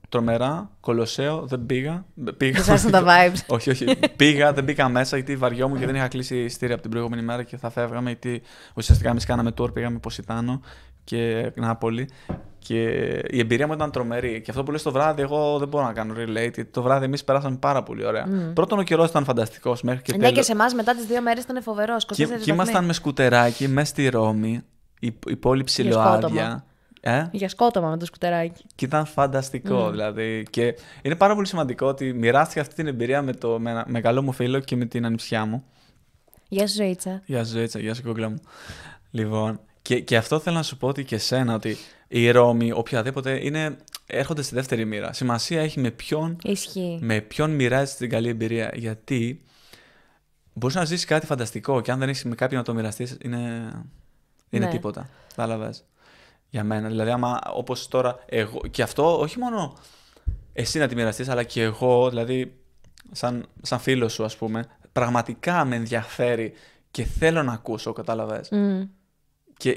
τρομερά, Κολοσσέο, δεν πήγα. Δεν σας τα vibes. όχι. Πήγα, δεν μπήκα μέσα γιατί βαριόμουν και δεν είχα κλείσει εισιτήρια από την προηγούμενη μέρα και θα φεύγαμε γιατί ουσιαστικά εμείς κάναμε tour, πήγαμε Ποσιτάνο και Νάπολη. Και η εμπειρία μου ήταν τρομερή. Και αυτό που λες το βράδυ, εγώ δεν μπορώ να κάνω relate. Το βράδυ εμείς περάσαμε πάρα πολύ ωραία. Πρώτον, ο καιρός ήταν φανταστικός μέχρι και τέλος. Ναι, και σε εμάς μετά τις 2 μέρες ήταν φοβερός. Και ήμασταν με σκουτεράκι μέσα στη Ρώμη, η πόλη ψιλοάδια. Για σκότωμα με το σκουτεράκι. Και ήταν φανταστικό δηλαδή. Και είναι πάρα πολύ σημαντικό ότι μοιράστηκα αυτή την εμπειρία με το μεγάλο μου φίλο και με την ανιψιά μου. Γεια σου, Ζωήτσα. Γεια σου, Ζωήτσα, γεια σου, κούκλα μου. Λοιπόν, και αυτό θέλω να σου πω ότι και εσένα, ότι η Ρώμη, οποιαδήποτε, έρχονται στη δεύτερη μοίρα. Σημασία έχει με ποιον μοιράζεις την καλή εμπειρία. Γιατί μπορείς να ζήσεις κάτι φανταστικό και αν δεν έχεις με κάποιον να το μοιραστείς, είναι τίποτα. Κατάλαβες. Για μένα. Δηλαδή, όπως τώρα εγώ. Και αυτό όχι μόνο εσύ να τη μοιραστείς, αλλά και εγώ, δηλαδή, σαν φίλος σου, ας πούμε, πραγματικά με ενδιαφέρει και θέλω να ακούσω, κατάλαβες.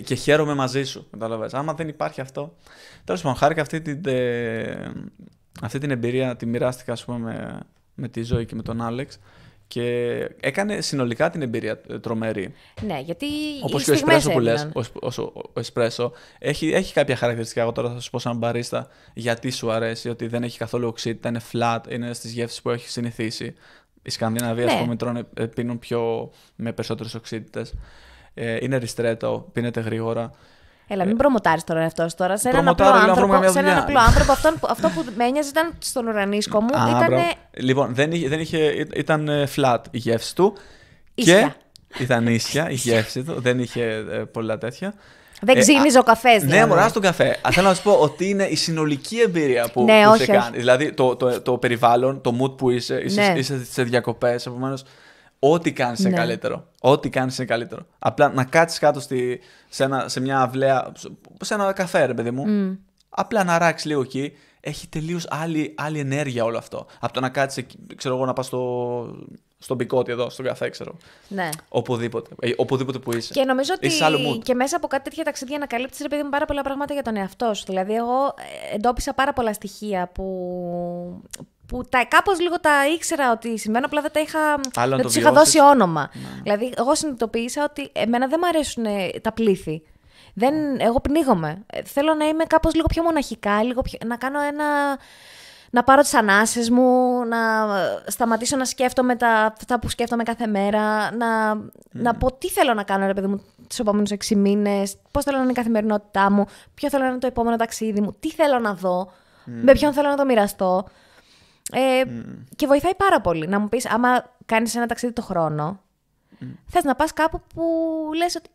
Και χαίρομαι μαζί σου, κατάλαβες. Άμα δεν υπάρχει αυτό. Τέλος πάντων, χάρηκα αυτή την εμπειρία, τη μοιράστηκα, ας πούμε, με τη Ζωή και με τον Άλεξ. Και έκανε συνολικά την εμπειρία τρομερή. Ναι, γιατί όπως και ο εσπρέσο που λες, ο εσπρέσο έχει κάποια χαρακτηριστικά. Εγώ τώρα θα σου πω σαν μπαρίστα γιατί σου αρέσει, ότι δεν έχει καθόλου οξύτητα, είναι flat, είναι στις γεύσεις που έχει συνηθίσει. Οι Σκανδιναβοί, ας πούμε, πίνουν με περισσότερες οξύτητες. Είναι ριστρέτο, πίνεται γρήγορα. Έλα, μην προμοτάρεις τώρα αυτός τώρα. Σε έναν απλό άνθρωπο, αυτό που με ένοιαζε ήταν στον ουρανίσκο μου. Λοιπόν, ήταν flat η γεύση του. Ίσια. Και ήταν ίσια η γεύση του, δεν είχε πολλά τέτοια. Δεν ξύνιζε ο καφές, δηλαδή. Ναι, μωρά στον καφέ. Θέλω να σου πω ότι είναι η συνολική εμπειρία που σε κάνει. Δηλαδή το περιβάλλον, το mood που είσαι σε διακοπές, επομένως. Ό,τι κάνεις είναι καλύτερο. Ό,τι κάνεις είναι καλύτερο. Απλά να κάτσεις κάτω σε μια αυλαία, σε ένα καφέ, ρε παιδί μου. Απλά να ράξεις λίγο εκεί. Έχει τελείως άλλη ενέργεια όλο αυτό. Από το να κάτσεις, ξέρω εγώ, να πας στον Πικότη εδώ, στον καφέ, ξέρω. Ναι. Οπουδήποτε που είσαι. Και νομίζω ότι και μέσα από κάτι τέτοια ταξίδια ανακαλύπτεις, ρε παιδί μου, πάρα πολλά πράγματα για τον εαυτό σου. Δηλαδή, εγώ εντόπισα πάρα πολλά στοιχεία που κάπως λίγο τα ήξερα ότι συμβαίνουν, απλά δεν τους είχα δώσει όνομα. Ναι. Δηλαδή, εγώ συνειδητοποίησα ότι εμένα δεν μου αρέσουν τα πλήθη. Εγώ πνίγομαι. Θέλω να είμαι κάπως λίγο πιο μοναχικά, να κάνω να πάρω τις ανάσες μου, να σταματήσω να σκέφτομαι αυτά που σκέφτομαι κάθε μέρα, να πω τι θέλω να κάνω, ρε παιδί μου, τους επόμενους 6 μήνες, πώς θέλω να είναι η καθημερινότητά μου, ποιο θέλω να είναι το επόμενο ταξίδι μου, τι θέλω να δω, με ποιον θέλω να το μοιραστώ. Και βοηθάει πάρα πολύ να μου πεις, άμα κάνεις ένα ταξίδι το χρόνο, Θες να πας κάπου που λες ότι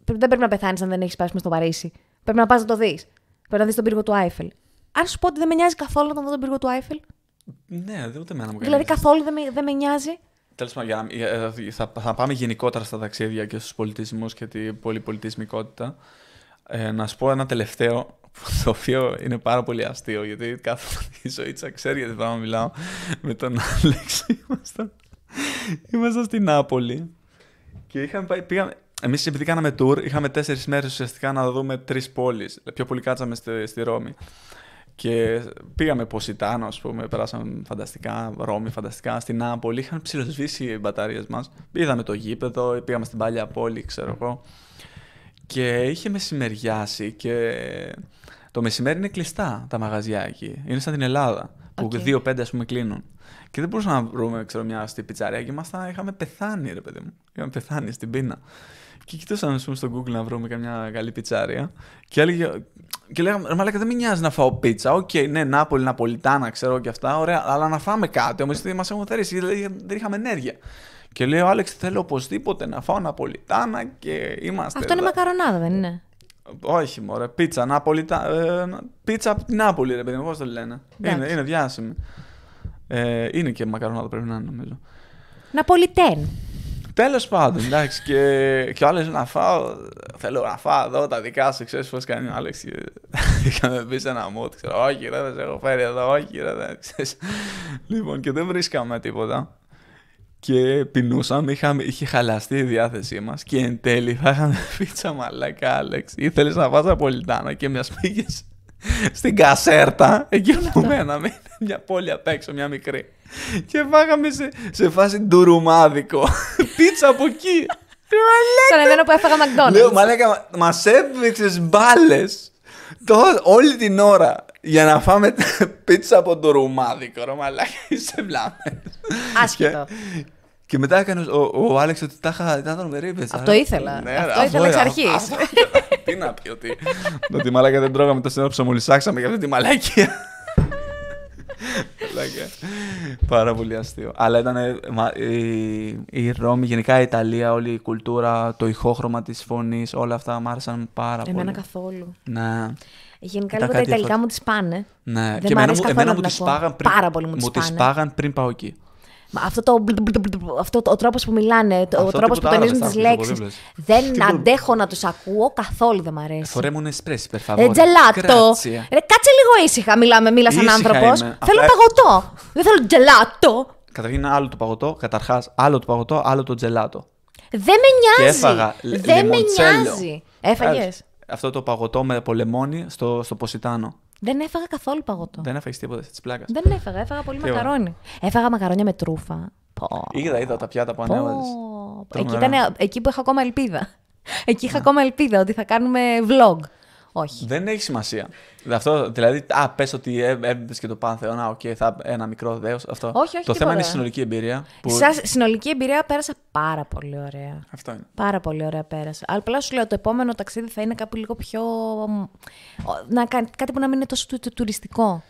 δεν πρέπει να πεθάνεις αν δεν έχεις πάει στο Παρίσι. Πρέπει να πας να το δεις. Πρέπει να δεις τον πύργο του Άιφελ. Αν σου πω ότι δεν με νοιάζει καθόλου να δω τον πύργο του Άιφελ. Ναι, ούτε εμένα μου κάνει. Δηλαδή καθόλου δεν με νοιάζει. Τέλος πάντων, θα πάμε γενικότερα στα ταξίδια και στους πολιτισμούς και την πολυπολιτισμικότητα. Να σου πω ένα τελευταίο, το οποίο είναι πάρα πολύ αστείο, γιατί κάθε η ζωή ξέρει γιατί θα μιλάω με τον Άλεξ. Ήμασταν στην Νάπολη και πήγαμε. Εμείς επειδή κάναμε tour, είχαμε 4 μέρες ουσιαστικά να δούμε 3 πόλεις. Πιο πολύ κάτσαμε στη Ρώμη. Και πήγαμε Ποσιτάνο, ας πούμε, περάσαμε φανταστικά, Ρώμη φανταστικά, στην Νάπολη. Είχαν ψιλοσβήσει οι μπαταρίες μας. Είδαμε το γήπεδο, πήγαμε στην παλιά πόλη, ξέρω εγώ. Και είχε μεσημεριάσει και το μεσημέρι είναι κλειστά τα μαγαζιά εκεί. Είναι σαν την Ελλάδα, που 2-5 ας πούμε κλείνουν. Και δεν μπορούσαμε να βρούμε, ξέρω, μια στη πιτσαρία και είχαμε πεθάνει, ρε παιδί μου. Είχαμε πεθάνει στην πείνα. Και κοιτούσαμε, ας πούμε, στο Google να βρούμε καμιά καλή πιτσάρια. Και λέγαμε, μαλάκα, δεν με νοιάζει να φάω πίτσα. Οκ, ναι, Νάπολη, Ναπολιτάνα, ξέρω και αυτά, ωραία, αλλά να φάμε κάτι. Όμως μας έχουν θερήσει, δηλαδή δεν είχαμε ενέργεια. Και λέει ο Άλεξ, θέλω οπωσδήποτε να φάω Ναπολιτάνα και είμαστε. Αυτό είναι μακαρονάδα, δεν είναι? Όχι, μωρέ, πίτσα, πίτσα από την Νάπολη, ρε παιδί μου, πώς το λένε. Είναι διάσημη. Είναι και μακαρονάδα, πρέπει να είναι, νομίζω. Ναπολιτέν. Τέλος πάντων, εντάξει, και ο Άλεξ να φάω, θέλω να φάω εδώ τα δικά σου, ξέρεις πώς κάνει ο Άλεξ. Είχαμε μπει σε ένα mood, ξέρω, όχι ρε, δεν σε έχω φέρει εδώ, όχι ρε, δεν ξέρεις. Λοιπόν, και δεν βρίσκαμε τίποτα. Και πεινούσαμε, είχε χαλαστεί η διάθεσή μας και εν τέλει φάγαμε πίτσα, μαλάκα, Άλεξ. Ήθελες να φας Ναπολιτάνα και μιας πήγες στην Κασέρτα, εκεί που μέναμε, μια πόλη απ' έξω, μια μικρή. Και φάγαμε σε φάση ντουρουμάδικο. Πίτσα από εκεί. Σαν εμένα που έφαγα McDonald's. Λέω, μαλάκα, μας έπαιξες μπάλες όλη την ώρα για να φάμε πίτσα από ντουρουμάδικο. Ρε μαλάκα, είσαι βλάμενος. Άσχετο. Και μετά έκανε ο Άλεξ ότι τα είχα με ρίπες. Αυτό ήθελα. Αυτό ήθελα εξ αρχής. Τι να πει, ότι μαλάκα δεν τρώγαμε τόση ώρα που ψωμολισάξαμε για αυτή τη μαλάκια. Πάρα πολύ αστείο. Αλλά ήταν η Ρώμη, γενικά η Ιταλία, όλη η κουλτούρα, το ηχόχρωμα της φωνής, όλα αυτά μου άρεσαν πάρα πολύ. Εμένα καθόλου. Ναι. Γενικά λίγο τα Ιταλικά μου τις πάνε. Ναι. Και εμένα μου τις πάγαν πριν πάω εκεί. Ο τρόπος που μιλάνε, ο τρόπος που τονίζουν τις λέξεις. Δεν αντέχω να τους ακούω, καθόλου δεν μ' αρέσει. Φορέμουν εσπρέσι, per favore. Τζελάτο. Κάτσε λίγο ήσυχα, μίλα σαν άνθρωπος. Θέλω παγωτό. Δεν θέλω τζελάτο. Καταρχήν άλλο το παγωτό, άλλο το παγωτό, άλλο το τζελάτο. Δεν με νοιάζει. Και έφαγα δεν με νοιάζει. Έφαγες? Αυτό το παγωτό με λεμόνι στο Ποσιτάνο. Δεν έφαγα καθόλου παγωτό. Δεν έφαγες τίποτα τη πλάκα. Δεν έφαγα. Έφαγα πολύ μακαρόνι. Έφαγα μακαρόνια με τρούφα. Είδα τα πιάτα που ανέβαζες. Εκεί που είχα ακόμα ελπίδα. Εκεί είχα ακόμα ελπίδα ότι θα κάνουμε vlog. Όχι. Δεν έχει σημασία. Δηλαδή, πες ότι έμπαινες και το Πάνθεον, ένα μικρό δέος. Αυτό. Όχι, το θέμα είναι η συνολική εμπειρία. Συνολική εμπειρία πέρασα πάρα πολύ ωραία. Αυτό είναι. Πάρα πολύ ωραία πέρασα. Αλλά απλά σου λέω, το επόμενο ταξίδι θα είναι κάπου λίγο πιο. Κάτι που να μην είναι τόσο τουριστικό.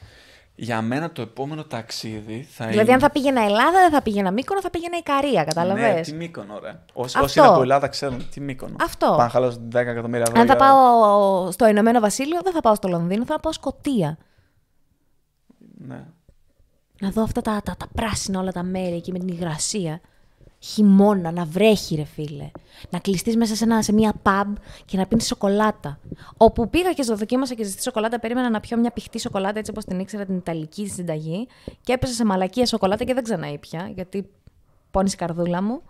Για μένα το επόμενο ταξίδι θα είναι. Δηλαδή, αν θα πήγαινα Ελλάδα, δεν θα πήγαινα Μύκονο, θα πήγαινα Ικαρία, κατάλαβες. Ναι, τι Μύκονο, ρε. Όσοι είναι από Ελλάδα ξέρουν τι Μύκονο. Αυτό. Πάνε χαλάσω 10 εκατομμύρια ευρώ. Αν θα πάω στο Ηνωμένο Βασίλειο, δεν θα πάω στο Λονδίνο, θα πάω Σκωτία. Ναι. Να δω αυτά τα πράσινα όλα τα μέρη εκεί με την υγρασία. Χειμώνα, να βρέχει, ρε φίλε. Να κλειστείς μέσα σε μια pub και να πίνεις σοκολάτα. Όπου πήγα και δοκίμασα και ζεστή σοκολάτα, περίμενα να πιω μια πηχτή σοκολάτα έτσι όπως την ήξερα, την Ιταλική συνταγή. Και έπεσα σε μαλακία σοκολάτα και δεν ξαναήπια, γιατί πόνισε η καρδούλα μου.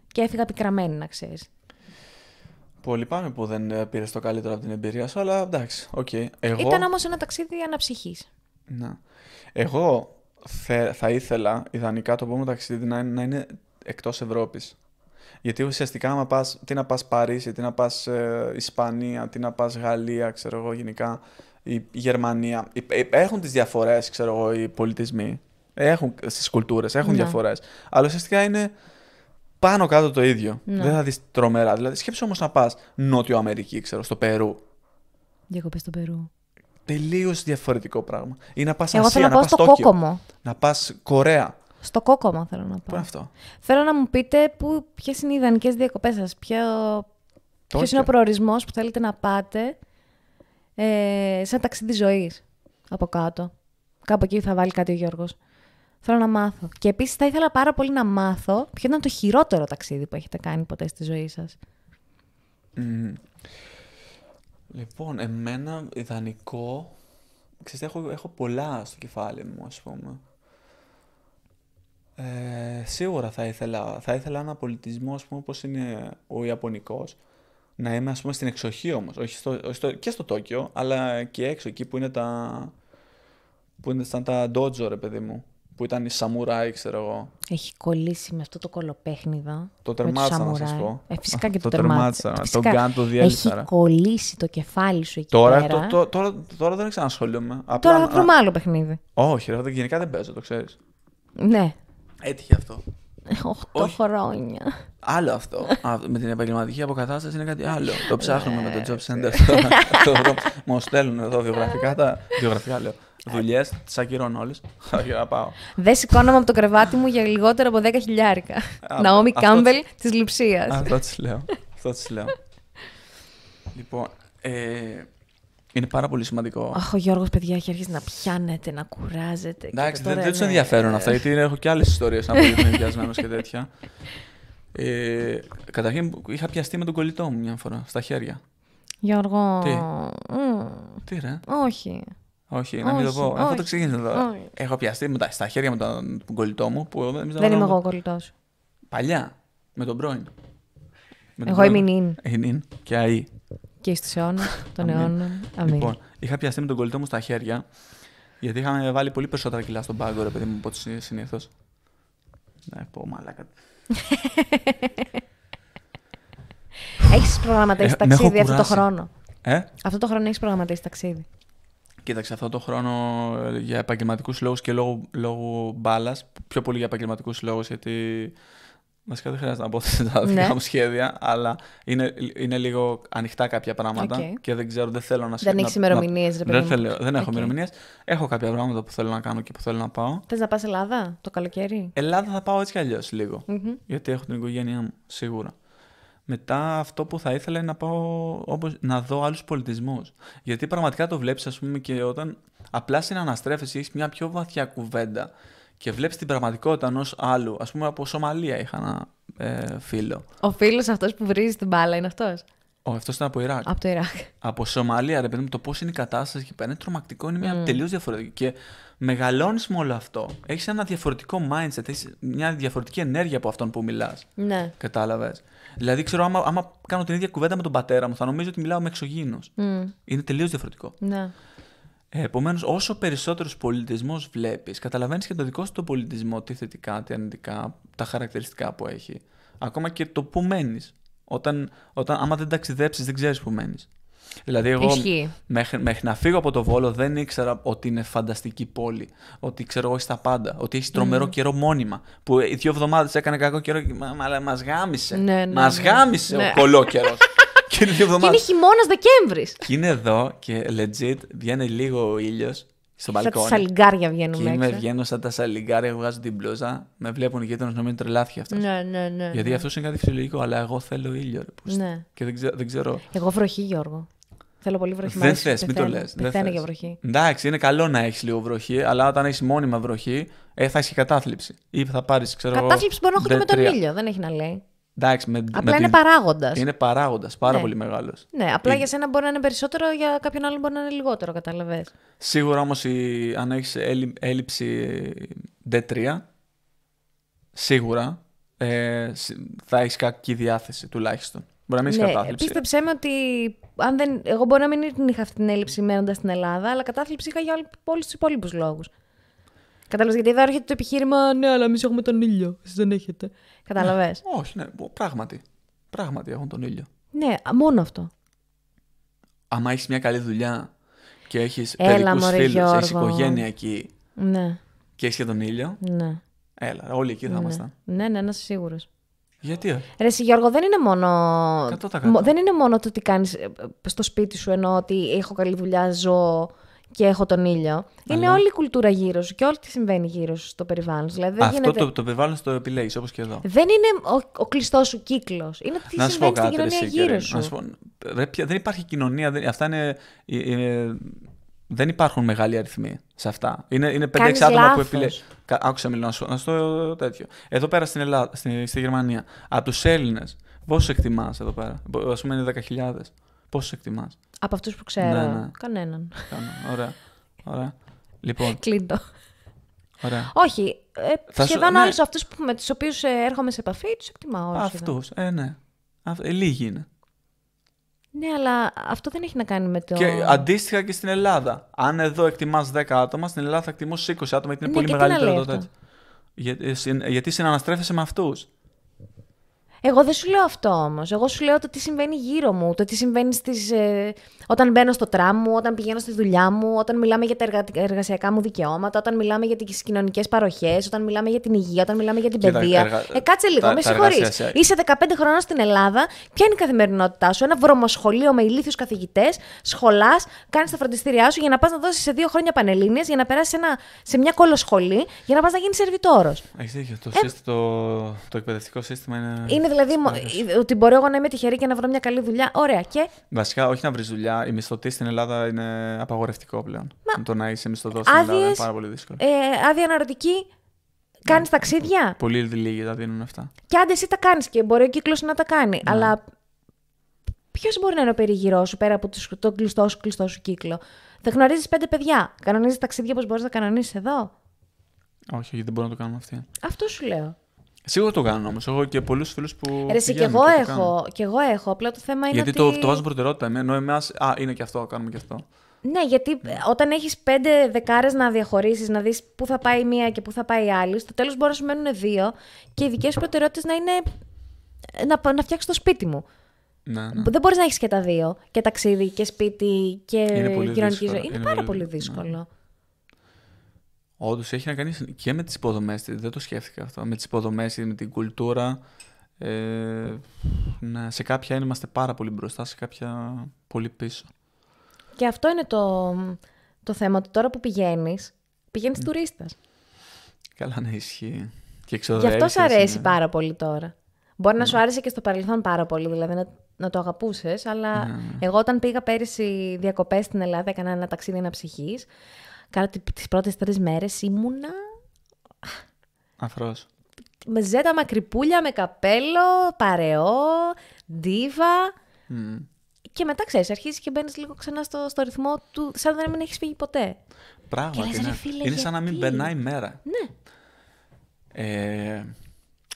Και έφυγα πικραμένη, να ξέρεις. Πολύ πάμε που δεν πήρες το καλύτερο από την εμπειρία σου, αλλά εντάξει, οκ. Ήταν όμως ένα ταξίδι αναψυχής. Να. Εγώ θα ήθελα ιδανικά το επόμενο ταξίδι να είναι εκτός Ευρώπης. Γιατί ουσιαστικά άμα πας, τι να πας Παρίσι, τι να πας Ισπανία, τι να πας Γαλλία, ξέρω εγώ γενικά, η Γερμανία. Έχουν τις διαφορές, ξέρω εγώ, οι πολιτισμοί. Έχουν στις κουλτούρες, έχουν διαφορές. Αλλά ουσιαστικά είναι πάνω κάτω το ίδιο. Δεν θα δεις τρομερά. Δηλαδή σκέψου όμως να πας Νότιο Αμερική, ξέρω, στο Περού. Διακοπές στο Περού. Τελείως διαφορετικό πράγμα. Ή να πας Ασία, να πας στο Τόκιο. Κόκομο. Να πας Κορέα. Στο Κόκομα θέλω να πάω. Πού είναι αυτό? Θέλω να μου πείτε ποιες είναι οι ιδανικές διακοπές σας. Ποιος είναι ο προορισμός που θέλετε να πάτε σαν ταξίδι ζωής από κάτω. Κάπου εκεί θα βάλει κάτι ο Γιώργος. Θέλω να μάθω. Και επίσης θα ήθελα πάρα πολύ να μάθω ποιο ήταν το χειρότερο ταξίδι που έχετε κάνει ποτέ στη ζωή σας. Λοιπόν, εμένα ιδανικό... Ξέρετε, έχω πολλά στο κεφάλι μου, ας πούμε. Σίγουρα θα ήθελα ένα πολιτισμό, ας πούμε, όπως είναι ο Ιαπωνικός. Να είμαι, ας πούμε, στην εξοχή όμως. Όχι και στο Τόκιο, αλλά και έξω, εκεί που είναι σαν τα ντότζο, ρε παιδί μου. Που ήταν οι σαμουράι, ξέρω εγώ. Έχει κολλήσει με αυτό το κολοπέχνιδο. Το τερμάτισα, να σας πω. Φυσικά και το τερμάτισα. Το γκάν το διέλυσα. Έχει κολλήσει το κεφάλι σου εκεί πέρα. Τώρα δεν ξανασχολούμαι. Τώρα θα βρούμε άλλο παιχνίδι. Όχι, ρε, γενικά δεν παίζω, το ξέρεις. Ναι. Έτυχε αυτό. 8 χρόνια. Άλλο αυτό. Με την επαγγελματική αποκατάσταση είναι κάτι άλλο. Το ψάχνουμε με το Job Center. Μου στέλνουν εδώ βιογραφικά λέω. Δουλειές, τις ακυρώνω όλες. Για να πάω. Δεν σηκώνομαι από το κρεβάτι μου για λιγότερο από 10 χιλιάρικα. Ναόμι Κάμπελ της Λειψίας. Αυτό της λέω. Λοιπόν, είναι πάρα πολύ σημαντικό. Αχ, ο Γιώργος, παιδιά, έχει αρχίσει να πιάνεται, να κουράζεται. Εντάξει, δεν τους ενδιαφέρουν αυτά, γιατί έχω και άλλες ιστορίες να πω για τον ενδιασμένος και τέτοια. Καταρχήν, είχα πιαστεί με τον κολλητό μου μια φορά, στα χέρια. Γιώργο. Τι ρε? Όχι, να μην το πω. Αυτό το ξεκίνησα τώρα. Έχω πιαστεί στα χέρια με τον κολλητό μου. Δεν είμαι εγώ ο κολλητός. Παλιά, με τον πρώην. Εγώ είμαι η Νιν και ΑΗ. Και εις τους αιώνας των αιώνων. Λοιπόν, είχα πιαστεί με τον κολλητό μου στα χέρια, γιατί είχαμε βάλει πολύ περισσότερα κιλά στον πάγκο, ρε παιδί μου, από ό,τι συνήθως. Ναι, πω μαλάκα. Έχεις προγραμματίσει ταξίδι αυτό το χρόνο? Αυτό το χρόνο έχεις προγραμματίσει ταξίδι? Κοίταξε, αυτό το χρόνο για επαγγελματικούς λόγους και λόγω μπάλας, πιο πολύ για επαγγελματικούς λόγους, γιατί βασικά δεν χρειάζεται να πω τα δικά μου σχέδια, αλλά είναι λίγο ανοιχτά κάποια πράγματα και δεν ξέρω, δεν θέλω να Δεν έχεις ημερομηνίες, ρε παιδί μου. Δεν έχω ημερομηνίες. Έχω κάποια πράγματα που θέλω να κάνω και που θέλω να πάω. Θες να πας Ελλάδα το καλοκαίρι? Ελλάδα θα πάω έτσι κι αλλιώς λίγο, γιατί έχω την οικογένειά μου, σίγουρα. Μετά αυτό που θα ήθελα είναι να πάω να δω άλλους πολιτισμούς. Γιατί πραγματικά το βλέπεις, ας πούμε, και όταν απλά συναναστρέφεσαι, έχεις μια πιο βαθιά κουβέντα και βλέπεις την πραγματικότητα ενός άλλου. Ας πούμε, από Σομαλία είχα ένα φίλο. Ο φίλος αυτός που βρίζει την μπάλα είναι αυτός? Όχι, αυτός ήταν από Ιράκ. Από το Ιράκ. Από Σομαλία, ρε παιδί μου, το πώς είναι η κατάσταση εκεί πέρα είναι τρομακτικό, είναι μια τελείως διαφορετική. Και μεγαλώνεις με όλο αυτό. Έχεις ένα διαφορετικό mindset, έχεις μια διαφορετική ενέργεια από αυτόν που μιλάς. Ναι. Κατάλαβες? Δηλαδή, ξέρω, άμα κάνω την ίδια κουβέντα με τον πατέρα μου, θα νομίζω ότι μιλάω με εξωγήινος. Είναι τελείως διαφορετικό. Ναι. Επομένως, όσο περισσότερους πολιτισμούς βλέπεις, καταλαβαίνεις και το δικό σου το πολιτισμό, τι θετικά, τι αρνητικά, τα χαρακτηριστικά που έχει. Ακόμα και το που μένεις. Άμα δεν ταξιδέψεις, δεν ξέρεις που μένεις. Δηλαδή, εγώ μέχρι να φύγω από το Βόλο δεν ήξερα ότι είναι φανταστική πόλη. Ότι ξέρω εγώ έχει τα πάντα. Ότι έχει τρομερό καιρό μόνιμα. Που οι 2 εβδομάδες έκανε κακό καιρό. Μας γάμισε. Μας γάμισε ο κολόκαιρος. Και είναι χειμώνας Δεκέμβρης. Και είναι εδώ και legit βγαίνει λίγο ο ήλιος στο μπαλκόνι. Σαν τα σαλιγκάρια βγαίνουν έξω. Και βγαίνω σαν τα σαλιγκάρια, βγάζω την μπλούζα. Με βλέπουν οι γείτονες να μην τρελάθηκε αυτός. Ναι. Γιατί αυτός είναι κάτι φυσιολογικό, αλλά εγώ θέλω ήλιο. Ναι. Και δεν ξέρω. Εγώ βροχή, Γιώργο. Θέλω πολύ βροχή. Δεν θες, μην το λες. Πεθαίνω για βροχή. Εντάξει, είναι καλό να έχεις λίγο βροχή, αλλά όταν έχεις μόνιμα βροχή, θα έχεις και κατάθλιψη. Ή θα πάρεις, ξέρω εγώ. Κατάθλιψη μπορεί να έχω και με τον ήλιο, δεν έχει να λέει. Εντάξει, απλά είναι παράγοντας. Είναι παράγοντας, πάρα πολύ μεγάλος. Ναι, απλά για σένα μπορεί να είναι περισσότερο, για κάποιον άλλον μπορεί να είναι λιγότερο, καταλαβες. Σίγουρα όμως, αν έχεις έλλειψη D3, σίγουρα θα έχεις κακή διάθεση τουλάχιστον. Μπορεί να μην έχεις κατάθλιψη. Πίστεψέ με ότι εγώ μπορεί να μην είχα αυτή την έλλειψη μένοντας στην Ελλάδα, αλλά κατάθλιψη είχα για όλους τους υπόλοιπους λόγους. Κατάλαβες, γιατί εδώ έρχεται το επιχείρημα, ναι, αλλά εμείς έχουμε τον ήλιο. Εσείς δεν έχετε. Κατάλαβες. Όχι, ναι, πράγματι έχουν τον ήλιο. Ναι, μόνο αυτό. Άμα έχεις μια καλή δουλειά και έχεις παιδικούς φίλους, έχεις οικογένεια εκεί. Ναι. Και έχεις και τον ήλιο. Ναι. Έλα, όλοι εκεί θα ήμασταν. Ναι, να είσαι σίγουρος. Γιατί όχι? Ρε εσύ, Γιώργο, δεν είναι μόνο. 100%. Δεν είναι μόνο το τι κάνεις στο σπίτι σου, ενώ ότι έχω καλή δουλειά, ζω και έχω τον ήλιο. Είναι όλη η κουλτούρα γύρω σου και όλη τι συμβαίνει γύρω σου στο περιβάλλον. Δηλαδή, αυτό γίνεται... το περιβάλλον το επιλέγεις, όπως και εδώ. Δεν είναι ο κλειστός σου κύκλος. Είναι τι συμβαίνει στην κοινωνία γύρω σου. Δεν υπάρχει κοινωνία. Αυτά δεν υπάρχουν μεγάλοι αριθμοί σε αυτά. Είναι 5-6 άτομα που επιλέγουν. Άκουσα μιλώ, να σου το τέτοιο. Εδώ πέρα στην Ελλάδα, στη Γερμανία, από τους Έλληνες, πόσους εκτιμάς εδώ πέρα? Ας πούμε είναι 10.000. Πόσους εκτιμάς? Από αυτούς που ξέρω. Ναι. Κανέναν. Ωραία. Λοιπόν. Κλείνω. Ωραία. Όχι. Σχεδόν όλους αυτούς με τους οποίους έρχομαι σε επαφή, τους εκτιμάω. Αυτούς. Ναι. Λίγοι είναι. Ναι, αλλά αυτό δεν έχει να κάνει με το. Και αντίστοιχα και στην Ελλάδα. Αν εδώ εκτιμάς 10 άτομα, στην Ελλάδα θα εκτιμώσεις 20 άτομα, γιατί είναι πολύ μεγαλύτερο το τέτοιο. Γιατί συναναστρέφεσαι με αυτούς. Εγώ δεν σου λέω αυτό όμως. Εγώ σου λέω το τι συμβαίνει γύρω μου, το τι συμβαίνει όταν μπαίνω στο τραμ μου, όταν πηγαίνω στη δουλειά μου, όταν μιλάμε για τα εργασιακά μου δικαιώματα, όταν μιλάμε για τις κοινωνικές παροχές, όταν μιλάμε για την υγεία, όταν μιλάμε για την παιδεία. Κάτσε λίγο, με συγχωρείς. Είσαι 15 χρονών στην Ελλάδα, ποια είναι η καθημερινότητά σου? Ένα βρωμοσχολείο με ηλίθιους καθηγητές, σχολάς, κάνεις τα φροντιστήριά σου για να πας να δώσεις σε 2 χρόνια πανελλήνιες, για να περάσεις σε μια κολοσχολή, για να πας να γίνεις σερβιτόρος. Έχεις δίκιο. Το εκπαιδευτικό σύστημα είναι. Δηλαδή, ότι μπορώ εγώ να είμαι τυχερή και να βρω μια καλή δουλειά. Ωραία. Και. Βασικά, όχι να βρεις δουλειά. Η μισθωτή στην Ελλάδα είναι απαγορευτικό πλέον. Το να είσαι μισθωτός στην Ελλάδα είναι πάρα πολύ δύσκολο. Άδεια αναρωτική. Κάνεις ταξίδια. Πολύ λίγοι τα δίνουν αυτά. Και άντε εσύ τα κάνεις και μπορεί ο κύκλος να τα κάνει. Ναι. Αλλά ποιος μπορεί να είναι ο περιγυρός σου πέρα από τον κλειστό σου κύκλο? Θα γνωρίζεις 5 παιδιά. Κανονίζεις ταξίδια όπως μπορείς να κανονίσεις εδώ? Όχι, γιατί δεν μπορούμε να το κάνουμε αυτοί. Αυτό σου λέω. Σίγουρα το κάνω όμως. Εγώ και πολλούς φίλους που. Και εγώ έχω. Απλά το θέμα είναι. Γιατί το βάζω προτεραιότητα. Ενώ εμάς. Είναι και αυτό, κάνουμε και αυτό. Ναι, γιατί όταν έχεις 5 δεκάρες να διαχωρίσεις, να δεις πού θα πάει η μία και πού θα πάει η άλλη, στο τέλος μπορεί να σου μένουν 2 και οι δικές σου προτεραιότητες να είναι να φτιάξεις το σπίτι μου. Ναι. Δεν μπορείς να έχεις και τα δύο. Και ταξίδι και σπίτι και κοινωνική ζωή. Είναι πάρα πολύ δύσκολο. Ναι. Όντως έχει να κάνει και με τις υποδομές. Δεν το σκέφτηκα αυτό. Με τις υποδομές, με την κουλτούρα. Σε κάποια είμαστε πάρα πολύ μπροστά, σε κάποια πολύ πίσω. Και αυτό είναι το θέμα. Τώρα που πηγαίνεις τουρίστας. Καλά, ναι, ισχύει. Και γι' αυτό σ' αρέσει πάρα πολύ τώρα. Μπορεί να σου άρεσε και στο παρελθόν πάρα πολύ, δηλαδή να το αγαπούσες, αλλά εγώ όταν πήγα πέρυσι διακοπές στην Ελλάδα, έκανα ένα ταξίδι αναψυχής. Κάνα τις πρώτες 3 μέρες ήμουνα. Αφρός. Με ζέτα μακρυπούλια, με καπέλο, παρεό, ντίβα. Και μετά ξέρεις, αρχίζεις και μπαίνεις λίγο ξανά στο ρυθμό του, σαν να μην έχεις φύγει ποτέ. Πράγματι. Είναι σαν να μην περνάει η μέρα. Ναι.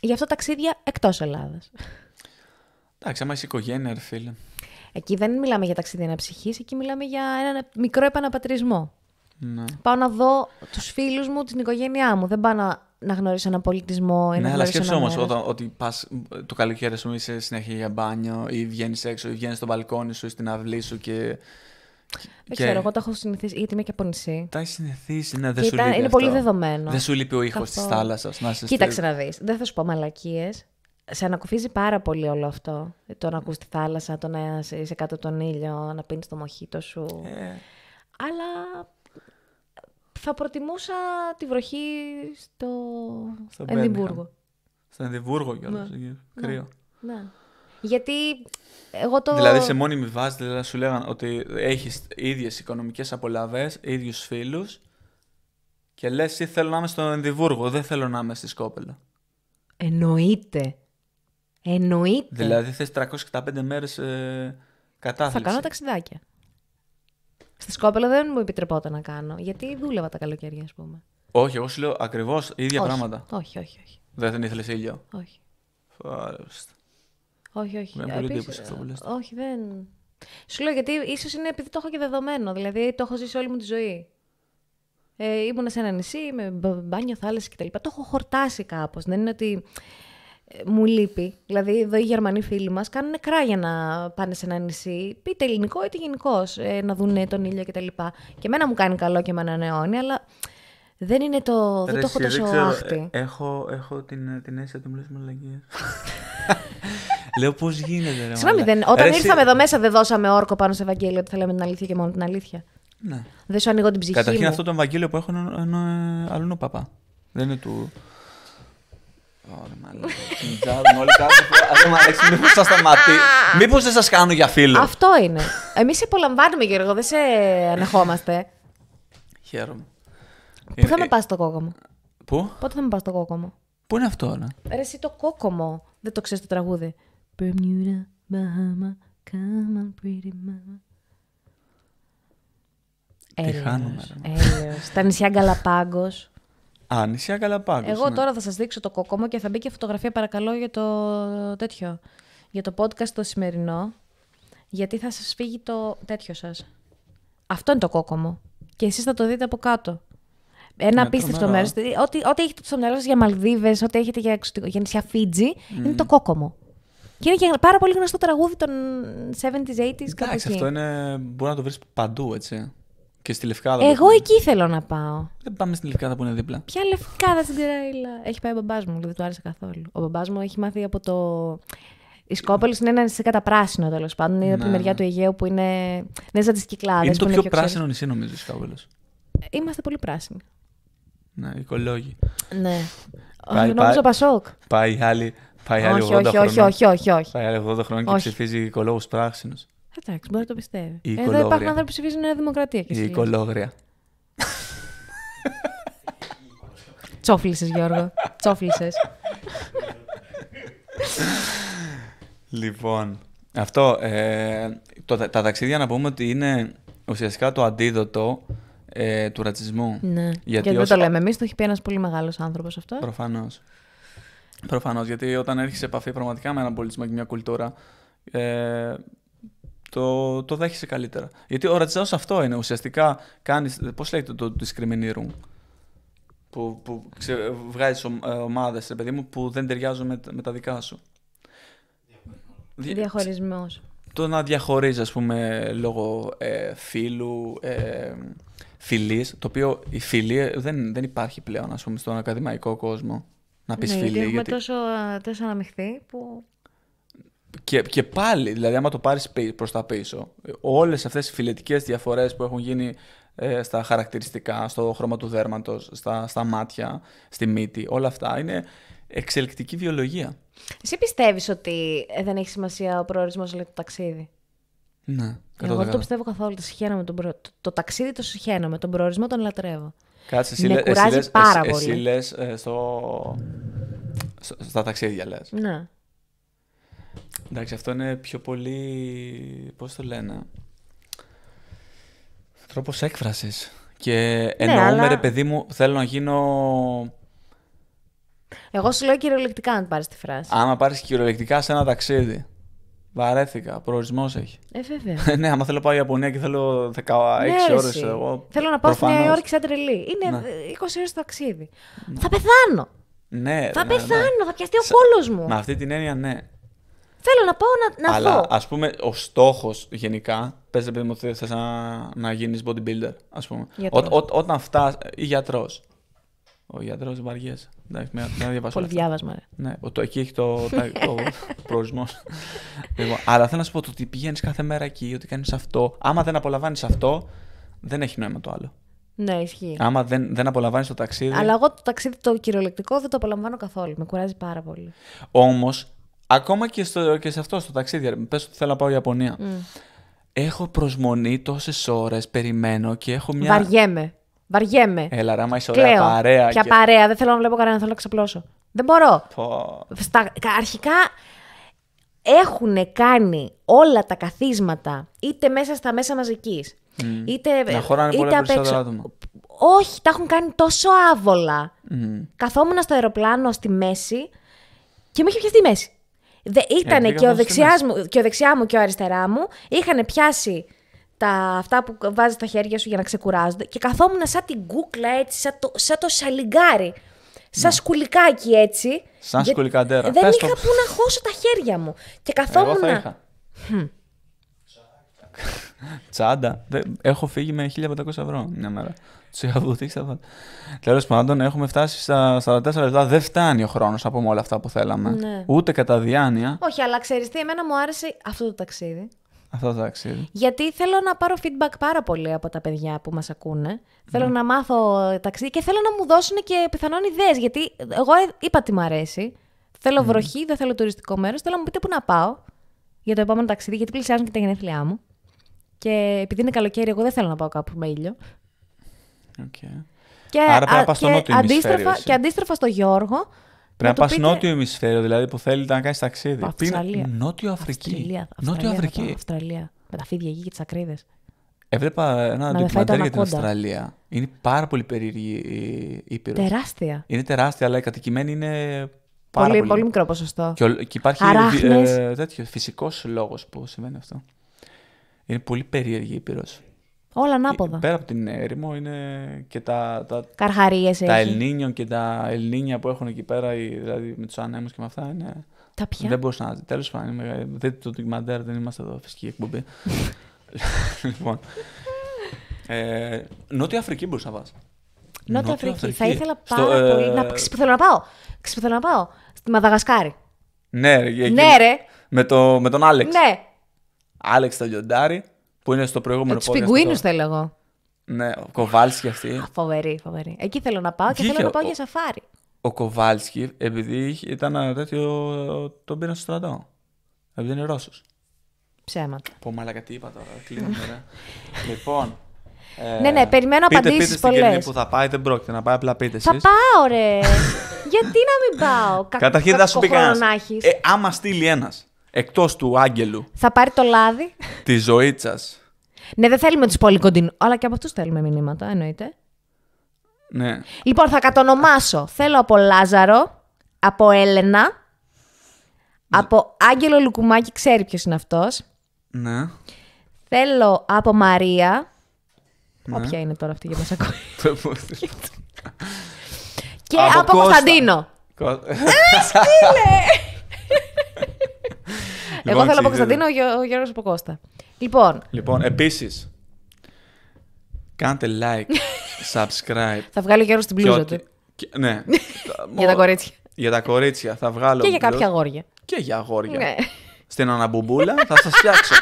Γι' αυτό ταξίδια εκτός Ελλάδας. Εντάξει, άμα είσαι οικογένεια, ρε φίλε. Εκεί δεν μιλάμε για ταξίδια αναψυχής, εκεί μιλάμε για ένα μικρό επαναπατρισμό. Ναι. Πάω να δω τους φίλους μου, την οικογένειά μου. Δεν πάω να γνωρίσω έναν πολιτισμό ή να γνωρίσω. Ναι, αλλά σκέψου όμως ότι πας το καλοκαίρι σου είσαι συνέχεια για μπάνιο ή βγαίνεις έξω ή βγαίνεις στο μπαλκόνι σου ή στην αυλή σου και. Δεν ξέρω, εγώ το έχω συνηθίσει, γιατί είμαι και από νησί. Τα έχει συνηθίσει, ναι, δεν σου λείπει. Είναι πολύ δεδομένο. Δεν σου λείπει ο ήχος της θάλασσας. Κοίταξε να δεις. Δεν θα σου πω μαλακίες. Σε ανακουφίζει πάρα πολύ όλο αυτό. Το να ακούς τη θάλασσα, το να είσαι κάτω από τον ήλιο, να πίνεις το μοχίτο σου. Αλλά θα προτιμούσα τη βροχή στο Εδιμβούργο. Στο Εδιμβούργο κιόλας, κρύο. Ναι. Γιατί εγώ το. Δηλαδή σε μόνιμη βάση, δηλαδή σου λέγανε ότι έχεις ίδιες οικονομικές απολαβές, ίδιους φίλους και λες εσύ θέλω να είμαι στο Εδιμβούργο, δεν θέλω να είμαι στη Σκόπελο. Εννοείται. Δηλαδή θες 365 μέρες κατάθλιψη. Θα κάνω ταξιδάκια. Στη Σκόπελο δεν μου επιτρεπόταν να κάνω, γιατί δούλευα τα καλοκαίρια, ας πούμε. Όχι, εγώ σου λέω ακριβώς ίδια πράγματα. Όχι. Δεν ήθελες ήλιο. Όχι. Φάρεστε. Όχι. Είναι πολύ εντύπωση αυτό που λες. Όχι, δεν. Σου λέω γιατί ίσως είναι επειδή το έχω και δεδομένο. Δηλαδή το έχω ζήσει όλη μου τη ζωή. Ήμουνα σε ένα νησί με μπάνιο, θάλασσα κτλ. Το έχω χορτάσει κάπως. Δεν είναι ότι μου λείπει. Δηλαδή εδώ οι Γερμανοί φίλοι μας κάνουν κρά για να πάνε σε ένα νησί, είτε ελληνικό είτε γενικώς, να δουν τον ήλιο κτλ. Και εμένα μου κάνει καλό και με ανανεώνει, αλλά δεν είναι το. Δεν το έχω τόσο άχτη. Έχω την αίσθηση ότι μου λες μαλακίες. Λέω πώς γίνεται, ρε. Συγγνώμη, όταν ήρθαμε εδώ μέσα δεν δώσαμε όρκο πάνω σε Ευαγγέλιο ότι θα λέμε την αλήθεια και μόνο την αλήθεια. Ναι. Δεν σου ανοίγω την ψυχή. Καταρχήν μου. Αυτό το Ευαγγέλιο που έχω είναι αλλού παπά. Δεν είναι του. Ωραία, μάλλον. Τζάρουν όλοι κάτω. Δεν μ' αρέσει. Μήπως θα σταματήσει. Μήπως δεν σας κάνω για φίλο. Αυτό είναι. Εμείς σε απολαμβάνουμε, Γιώργο, δεν σε ανεχόμαστε. Χαίρομαι. Πού θα με πας στο κόκκομο? Πού? Πότε θα με πας στο κόκκομο? Πού είναι αυτό, ναι? Ρε, εσύ το κόκκομο. Δεν το ξέρεις το τραγούδι. Bermuda, Bahama, come on pretty mama. Τι χάνουμε. Έλεος. Τα νησιά Γκαλαπάγκος. Α, νησιά Γκαλαπάγκος. Εγώ ναι. τώρα θα σας δείξω το κόκκομο και θα μπει και φωτογραφία παρακαλώ για το τέτοιο. Για το podcast το σημερινό. Γιατί θα σας φύγει το τέτοιο σας. Αυτό είναι το κόκκομο. Και εσείς θα το δείτε από κάτω. Ένα απίστευτο μέρος. Ό,τι έχετε στο μυαλό σας για Μαλδίβες, ό,τι έχετε για νησιά Φίτζι, είναι το κόκκομο. Και είναι και πάρα πολύ γνωστό τραγούδι των 70s, 80s. Εντάξει, αυτό είναι. Μπορεί να το βρεις παντού, έτσι. Και στη Λευκάδα. Εγώ εκεί θέλω να πάω. Δεν πάμε στη Λευκάδα που είναι δίπλα. Ποια Λευκάδα στην Τεραήλα? Έχει πάει ο μπαμπάς μου, δεν του άρεσε καθόλου. Ο μπαμπάς μου έχει μάθει από το. Η Σκόπολης είναι ένα νησί καταπράσινο, τέλος πάντων. Είναι από τη μεριά του Αιγαίου που είναι. Δεν σαν τις Κυκλάδες. Είναι το πιο πράσινο νησί, νομίζω, η Σκόπολης. Είμαστε πολύ πράσινοι. Ναι, οικολόγοι. Ναι. Νόμιζα Πασόκ. Πάει άλλη 80 όχι. Πάει άλλη 80 χρόνια και ψηφίζει οικολόγους πράσινους. Εντάξει, μπορεί να το πιστεύει. Η Εδώ οικολόγρια. υπάρχουν άνθρωποι που ψηφίζουν Νέα Δημοκρατία. Η οικολόγρια. Τσόφλησες, Γιώργο. Τσόφλησες. Λοιπόν, αυτό. Τα ταξίδια να πούμε ότι είναι ουσιαστικά το αντίδοτο του ρατσισμού. Ναι. Γιατί δεν το λέμε εμείς, το έχει πει ένας πολύ μεγάλος άνθρωπος αυτό. Προφανώς, γιατί όταν έρχεσαι σε επαφή πραγματικά με έναν πολιτισμό και μια κουλτούρα, το δέχεσαι καλύτερα. Γιατί ο ρατσισμός αυτό είναι. Ουσιαστικά κάνεις. Πώς λέγεται το discriminating, που βγάζεις ομάδες, παιδί μου, που δεν ταιριάζουν με τα δικά σου. Διαχωρισμός. Το να διαχωρίζεις, ας πούμε, λόγω φύλου, φιλής, το οποίο η φιλή δεν υπάρχει πλέον, ας πούμε, στον ακαδημαϊκό κόσμο. Να πεις φιλή. Γιατί έχουμε τόσο αναμειχθεί που. Και πάλι, δηλαδή, άμα το πάρεις προς τα πίσω, όλες αυτές οι φιλετικές διαφορές που έχουν γίνει στα χαρακτηριστικά, στο χρώμα του δέρματος, στα μάτια, στη μύτη, όλα αυτά είναι εξελικτική βιολογία. Εσύ πιστεύεις ότι δεν έχει σημασία ο προορισμός, λέει, το ταξίδι? Ναι. Εγώ δεν το πιστεύω καθόλου. Το ταξίδι το συχαίνομαι. Τον προορισμό τον λατρεύω. Κάτσε, με κουράζει πάρα πολύ. Εσύ λες στα ταξίδια, λες. Ναι. Εντάξει, αυτό είναι πιο πολύ. Πώς το λένε. Τρόπος έκφρασης. Και εννοούμε, ρε παιδί μου, θέλω να γίνω. Εγώ σου λέω κυριολεκτικά να πάρεις τη φράση. Άμα πάρεις κυριολεκτικά σε ένα ταξίδι. Βαρέθηκα. Προορισμός έχει. Βέβαια. Ναι, άμα θέλω να πάω Ιαπωνία και θέλω 16 ώρες. Θέλω να πάω στη Νέα Υόρκη σαν τρελή. Είναι 20 ώρες το ταξίδι. Θα πεθάνω. Ναι, θα πεθάνω, θα πιαστεί ο κόλος μου. Με αυτή την έννοια, ναι. Θέλω να πάω να δω. Αλλά ας πούμε, ο στόχος γενικά, πες ρε παιδί μου ότι θες να γίνεις bodybuilder, ας πούμε. Όταν φτάσεις, ή γιατρός. Ο γιατρός βαριέσαι. Εντάξει, με διαβάσω. Πολύ διάβασμα, ρε. Ναι, εκεί έχει το προορισμό. Αλλά θέλω να σου πω ότι πηγαίνεις κάθε μέρα εκεί, ότι κάνεις αυτό. Άμα δεν απολαμβάνεις αυτό, δεν έχει νόημα το άλλο. Ναι, ισχύει. Άμα δεν απολαμβάνεις το ταξίδι. Αλλά εγώ το ταξίδι το κυριολεκτικό δεν το απολαμβάνω καθόλου. Με κουράζει πάρα πολύ. Όμως, ακόμα και σε αυτό, στο ταξίδι, πες ότι θέλω να πάω Ιαπωνία. Έχω προσμονή τόσες ώρες, περιμένω και έχω μια. Βαριέμαι. Έλα, ρε, άμα είσαι ωραία παρέα. Ποια παρέα, δεν θέλω να βλέπω κανέναν, θέλω να ξαπλώσω. Δεν μπορώ. Αρχικά έχουν κάνει όλα τα καθίσματα, είτε μέσα στα μέσα μαζικής, είτε απ' έξω. Όχι, τα έχουν κάνει τόσο άβολα. Καθόμουν στο αεροπλάνο στη μέση και με είχε πιαστεί η μέση. Ήτανε και ο δεξιά μου και ο αριστερά μου είχαν πιάσει αυτά που βάζεις στα χέρια σου για να ξεκουράζονται και καθόμουν σαν την κούκλα έτσι, σαν το σαλιγκάρι. Σαν σκουλικάκι έτσι. Σαν σκουλικαντέρα. Δεν είχα που να χώσω τα χέρια μου. Και καθόμουν. Εγώ θα είχα. Τσάντα. Έχω φύγει με 1.500 ευρώ μια μέρα. Τους είχα βουτήξει. Τέλος πάντων, έχουμε φτάσει στα 44 λεπτά. Δεν φτάνει ο χρόνος να πούμε όλα αυτά που θέλαμε. Ναι. Ούτε κατά διάνοια. Όχι, αλλά ξέρεις τι, εμένα μου άρεσε αυτό το ταξίδι. αυτό το ταξίδι. Γιατί θέλω να πάρω feedback πάρα πολύ από τα παιδιά που μας ακούνε. Θέλω να μάθω ταξίδι και θέλω να μου δώσουν και πιθανόν ιδέες. Γιατί εγώ είπα τι μου αρέσει. Θέλω βροχή, δεν θέλω τουριστικό μέρος. Θέλω να μου πείτε πού να πάω για το επόμενο ταξίδι, γιατί πλησιάζουν και τα γενέθλιά μου. Και επειδή είναι καλοκαίρι, εγώ δεν θέλω να πάω κάπου με ήλιο. Okay. Άρα πρέπει να πας στο νότιο ημισφαίριο. Και αντίστροφα στο Γιώργο. Πρέπει να πας νότιο ημισφαίριο, δηλαδή που θέλετε να κάνεις ταξίδι. Αυστραλία. Νότιο Αφρική. Νότιο Αφρική. Αυστραλία. Με τα φίδια εκεί και τις ακρίδες. Έβλεπα ένα ντοκιμαντέρ για την Αυστραλία. Είναι πάρα πολύ περίεργη η ήπειρος. Τεράστια. Είναι τεράστια, αλλά η κατοικημένη είναι πολύ μικρό ποσοστό. Και υπάρχει τέτοιο φυσικός λόγος που σημαίνει αυτό. Είναι πολύ περίεργη η ήπειρος. Όλα ανάποδα. Πέρα από την έρημο είναι και τα Καρχαρίες τα Ελνίνιο και τα Ελνίνια που έχουν εκεί πέρα, δηλαδή με τους ανέμους και με αυτά. Είναι... Τα ποια? Δεν μπορούσα να δει. Τέλος πάντων, δείτε το ντοκιμαντέρ, δεν είμαστε εδώ φυσική εκπομπή. Λοιπόν. Νότια Αφρική μπορούσα να πας. Νότια Αφρική. Θα ήθελα πάρα πολύ να... Ξέρεις που θέλω να πάω. Στη Μαδαγασκάρη. Ναι, ρε. Με τον Άλεξ. Ναι. Άλεξ τα λιοντάρι, που είναι στο προηγούμενο podcast. Τους πιγκουίνους θέλω εγώ. Ναι, ο Κοβάλσκι αυτή. Φοβερή. Εκεί θέλω να πάω και θέλω να πάω για σαφάρι. Ο Κοβάλσκι, επειδή ήταν τέτοιο, τον πήραν στο στρατό. Επειδή είναι Ρώσος. Ψέματα. Πω μαλάκα τι είπα τώρα, κλείνουμε ρε. Λοιπόν. Ναι, περιμένω απαντήσεις πολλές. Πείτε που θα πάει, δεν πρόκειται να πάει, απλά πείτε εσείς. Θα πάω ρε. Γιατί να μην πάω. Καταρχήν θα σου πει κανένας. Άμα στείλει ένας, εκτός του Άγγελου. Θα πάρει το λάδι. Τη Ζωήτσας. Ναι, δεν θέλουμε τους πολύ κοντινούς, αλλά και από αυτούς θέλουμε μηνύματα, εννοείται. Ναι. Λοιπόν, θα κατονομάσω. Θέλω από Λάζαρο, από Έλενα, από Άγγελο Λουκουμάκη, ξέρει ποιος είναι αυτός. Ναι. Θέλω από Μαρία. Ναι. Όποια είναι τώρα αυτή για μας ακούει. Και από Κωνσταντίνο. Σκύλε! Εγώ θέλω από Κωνσταντίνο, ο Γιώργος από Κώστα. Λοιπόν, επίσης, κάντε like, subscribe. Θα βγάλει ο Γιώργος την πλούζα του. Ναι. Για τα κορίτσια. Για τα κορίτσια θα βγάλω. Και για κάποια αγόρια. Και για αγόρια. Ναι. Στην αναμπουμπούλα θα σας φτιάξω.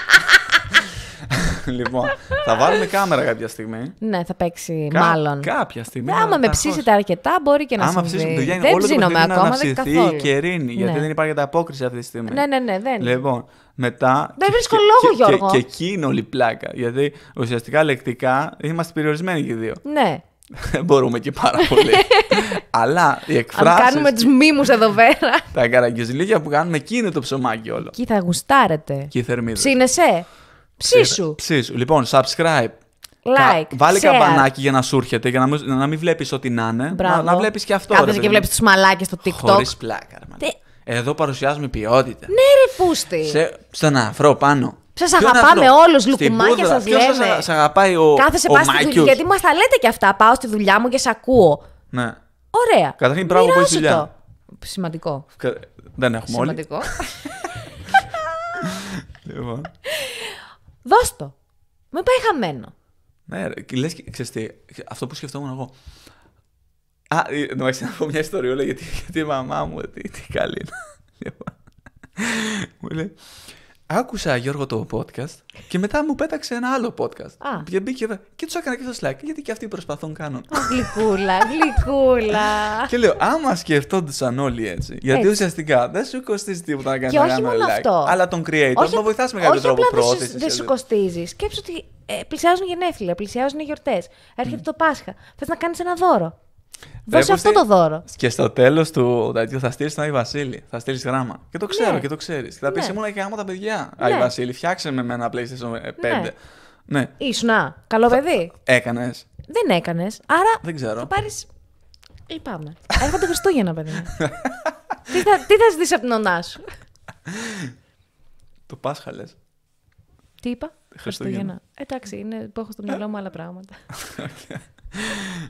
Λοιπόν, θα βάλουμε κάμερα κάποια στιγμή. Ναι, θα παίξει μάλλον. Κάποια στιγμή. Άμα με ψήσετε αρκετά, μπορεί και να συμβεί. Δεν ψήνομαι ακόμα, δεν καθόλου. Και ειρήνη, γιατί δεν υπάρχει ανταπόκριση αυτή τη στιγμή. Ναι, δεν. Λοιπόν, μετά. Δεν βρίσκω λόγο, Γιώργο. Και εκεί είναι όλη η πλάκα. Γιατί ουσιαστικά λεκτικά είμαστε περιορισμένοι και οι δύο. Ναι. Δεν μπορούμε και πάρα πολύ. Αλλά οι εκφράσεις. Αν κάνουμε τους μίμους εδώ πέρα. Τα καραγκιουζιλίκια που κάνουμε, εκεί είναι το ψωμάκι όλο. Εκεί θα γουστάρετε. Και οι θερμίδες. Ψήνεσαι. Ψήσου. Λοιπόν, subscribe. Like. Βάλε καμπανάκι για να σου έρχεται, για να μην βλέπεις ό,τι να είναι. Να βλέπεις και αυτό. Κάθεσαι και βλέπεις τους μαλάκες στο TikTok. Χωρίς πλάκα. Εδώ παρουσιάζουμε ποιότητα. Ναι, ρε πούστη. Στον αφρό πάνω. Σας αγαπάμε όλους, λουκουμάκια σας λέμε. Ποιος σας αγαπάει ο Μάκιος. Γιατί μας τα λέτε και αυτά. Πάω στη δουλειά μου και σε ακούω. Ναι. Ωραία. Καταρχήν πράγμα που έχει δουλειά. Σημαντικό. Δεν έχουμε όλοι. Σημαντικό. Δώσ' το. Με πάει χαμένο. Ναι, λες, ξέρεις τι, αυτό που σκεφτόμουν εγώ. Να πω μια ιστοριούλα γιατί η μαμά μου, τι καλή είναι. Μου λέει, άκουσα Γιώργο το podcast και μετά μου πέταξε ένα άλλο podcast. Και μπήκε και τους έκανα και στο Slack, γιατί και αυτοί προσπαθούν κάνουν. Γλυκούλα. Και λέω, άμα σκεφτόντουσαν όλοι έτσι, γιατί ουσιαστικά δεν σου κοστίζει τίποτα να κάνεις ένα like, αλλά τον creator να βοηθάς με κάποιο τρόπο πρόθεσης. Δεν σου κοστίζει. Σκέψου ότι πλησιάζουν γενέθλια, πλησιάζουν οι γιορτές. Έρχεται το Πάσχα. Θες να κάνεις ένα δώρο. Δώσε αυτό το δώρο. Και στο τέλος του τέτοιου θα στείλεις τον Άγιο Βασίλη. Θα στείλεις γράμμα. Και το ξέρω και το ξέρεις. Και θα πεις ήμουνα και γάμω τα παιδιά. Άγιο Βασίλη, φτιάξε με ένα PlayStation 5. Ναι. Ήσουνα. Καλό παιδί. Έκανες. Δεν έκανες. Άρα. Δεν ξέρω. Θα πάρεις. Λυπάμαι. Έρχονται Χριστούγεννα, παιδί μου. Τι θα ζητήσεις από την ονά σου. Το Πάσχα λες. Τι είπα. Χριστούγεννα. Εντάξει, είναι που έχω στο μυαλό μου άλλα πράγματα.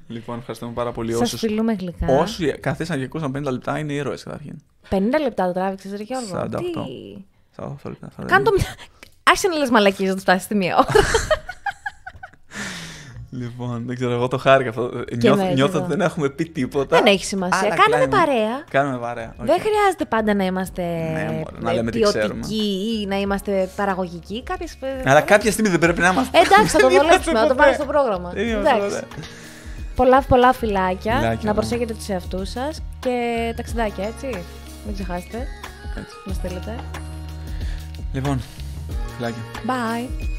Λοιπόν, ευχαριστούμε πάρα πολύ όσους. Σας φιλούμε γλυκά. Όσοι καθίσαν και ακούσαν 50 λεπτά είναι ήρωες καταρχήν. 50 λεπτά το τράβηξες, ρε Γιώργο. 48. 48 λεπτά. Άρχισε να λες μαλακίες να του φτάσει στη μία ώρα. Λοιπόν, δεν ξέρω, εγώ το χάρηκα αυτό. Νιώθω ότι δεν έχουμε πει τίποτα. Δεν έχει σημασία. Κάνουμε παρέα. Κάνουμε παρέα. Okay. Δεν χρειάζεται πάντα να είμαστε ποιοτικοί ή να είμαστε παραγωγικοί. Αλλά κάποια στιγμή δεν πρέπει να είμαστε. Εντάξει, θα το δουλέψουμε, θα το πάρω στο πρόγραμμα. Πολλά φιλάκια. Να προσέχετε τους εαυτούς σας και ταξιδάκια, έτσι. Μην ξεχάσετε. Να στείλετε. Λοιπόν, φιλάκια. Bye.